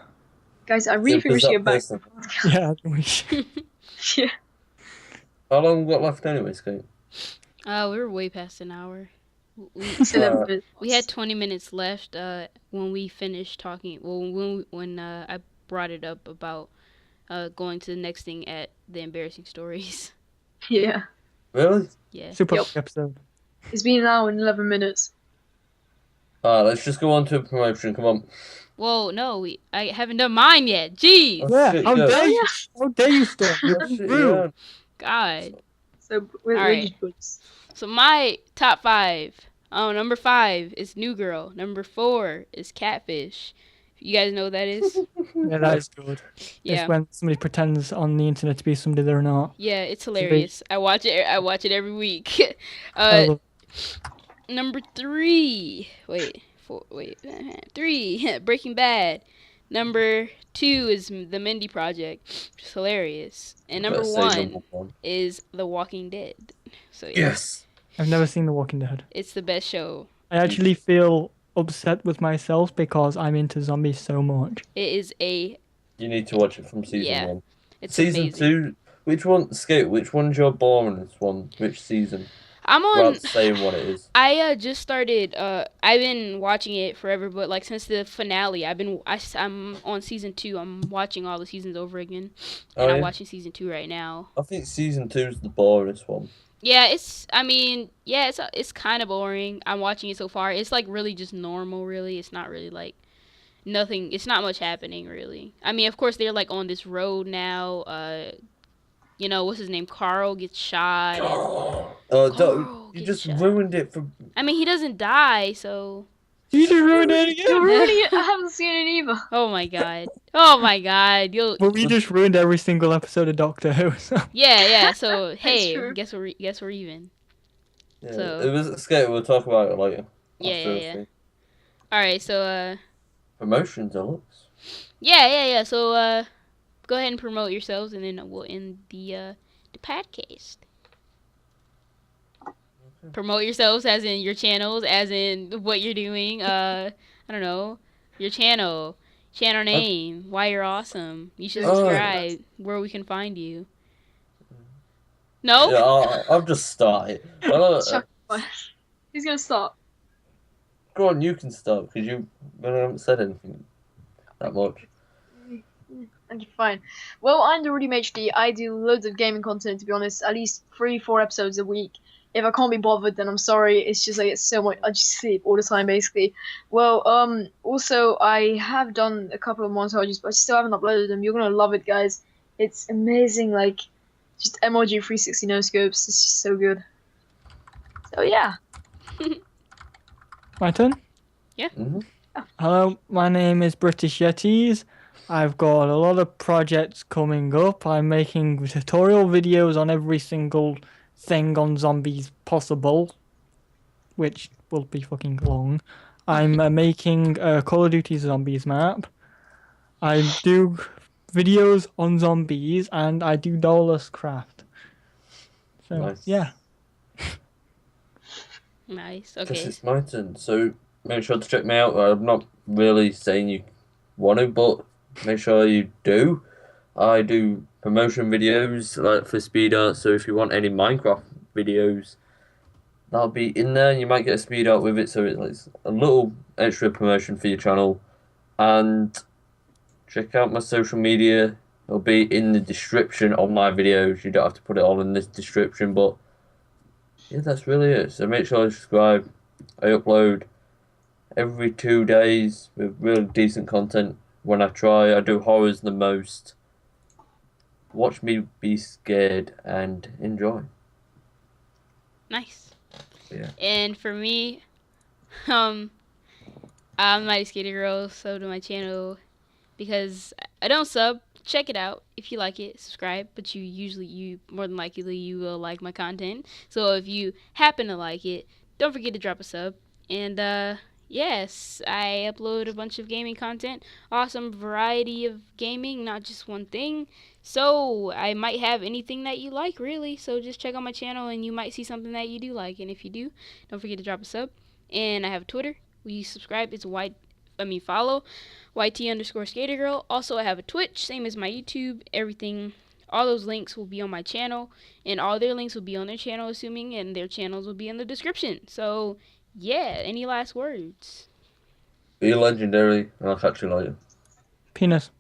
Guys, I really Yeah, think we should because get back. that Yeah, we should. Yeah. How long we got left anyway, Skate? We were way past an hour. We we had 20 minutes left when we finished talking. Well, when I brought it up about going to the next thing at the embarrassing stories. Yeah. Really? Yeah. Super Yep. episode. It's been an hour and 11 minutes. Alright, let's just go on to a promotion. Come on. Whoa, no, I haven't done mine yet. Jeez. Oh, Yeah, shit, how go. dare you? How dare you, Storm? You're Oh, being shit, rude. yeah. God. So we're Alright. just boots. So my top 5. Number 5 is New Girl. Number 4 is Catfish. You guys know what that is? Yeah, that is good. Yeah. It's when somebody pretends on the internet to be somebody they're not. Yeah, it's hilarious. I watch it every week. I love- Number 3. Wait. 3. Breaking Bad. Number 2 is The Mindy Project. It's hilarious. And number Let's say 1 number 1. is The Walking Dead. So yeah, Yes. I've never seen The Walking Dead. it's the best show. I actually feel upset with myself because I'm into zombies so much. It is You need to watch it from season Yeah, 1. it's Season amazing. 2. Which one, Skate? Which one's your boringest one? Which season? I'm on. Without saying what it is. I just started. I've been watching it forever, but like since the finale, I'm on season 2. I'm watching all the seasons over again, and Oh, I'm yeah? watching season 2 right now. I think season 2 is the boringest one. Yeah, it's kind of boring. I'm watching it so far. It's like really just normal. Really, it's not really like nothing. It's not much happening really. I mean, of course they're like on this road now. You know what's his name? Carl gets shot. Oh, Carl you gets just shot. ruined it for. I mean, he doesn't die, so. You just ruined it You're again! ruining it. I haven't seen it either. Oh my god. Oh my god. But we just ruined every single episode of Doctor Who. So. Yeah. So hey, true. guess we're even. Yeah, So- it was Skate. We'll talk about it later. Yeah, After yeah. the All right. So Promotions, Alex. yeah. So go ahead and promote yourselves, and then we'll end the podcast. Promote yourselves, as in your channels, as in what you're doing. I don't know, your channel, channel name, why you're awesome. You should Oh. subscribe. Where we can find you. No? Yeah, I've just started. Well, Who's gonna start? go on, you can start because you haven't said anything that much. Okay, fine. Well, I'm the Rudy HD. I do loads of gaming content, to be honest. At least 3-4 episodes a week. If I can't be bothered, then I'm sorry. It's just I get so much. I just sleep all the time, basically. Well, also I have done a couple of montages, but I still haven't uploaded them. You're gonna love it, guys. It's amazing. Like, just MLG 360 no scopes. It's just so good. So yeah. My turn? Mm-hmm. Hello, my name is British Yetis. I've got a lot of projects coming up. I'm making tutorial videos on every single thing on zombies possible, which will be fucking long. I'm making a Call of Duty Zombies map. I do videos on zombies, and I do Dolus Craft. So, Nice. yeah. Nice. Guess Okay. it's my turn. So make sure to check me out. I'm not really saying you want to, but make sure you do. I do promotion videos like for speed art. So if you want any Minecraft videos, that'll be in there. You might get a speed art with it, so it's like a little extra promotion for your channel. And check out my social media. It'll be in the description of my videos. You don't have to put it all in this description, but yeah, that's really it. So make sure to subscribe. I upload every 2 days with really decent content. When I try, I do horrors the most. Watch me be scared and enjoy. Nice. Yeah. And for me, I'm Mighty Skater Girl, sub to my channel because I don't sub. Check it out if you like it, subscribe. But you more than likely you will like my content. So if you happen to like it, don't forget to drop a sub. And yes, I upload a bunch of gaming content, awesome variety of gaming, not just one thing. So I might have anything that you like, really. So just check out my channel and you might see something that you do like. And if you do, don't forget to drop a sub. And I have Twitter. We subscribe. It's follow YT_skatergirl. Also, I have a Twitch, same as my YouTube. Everything, all those links will be on my channel, and all their links will be on their channel, assuming, and their channels will be in the description. So, yeah, any last words? Be legendary, and I'll catch you later. Penis.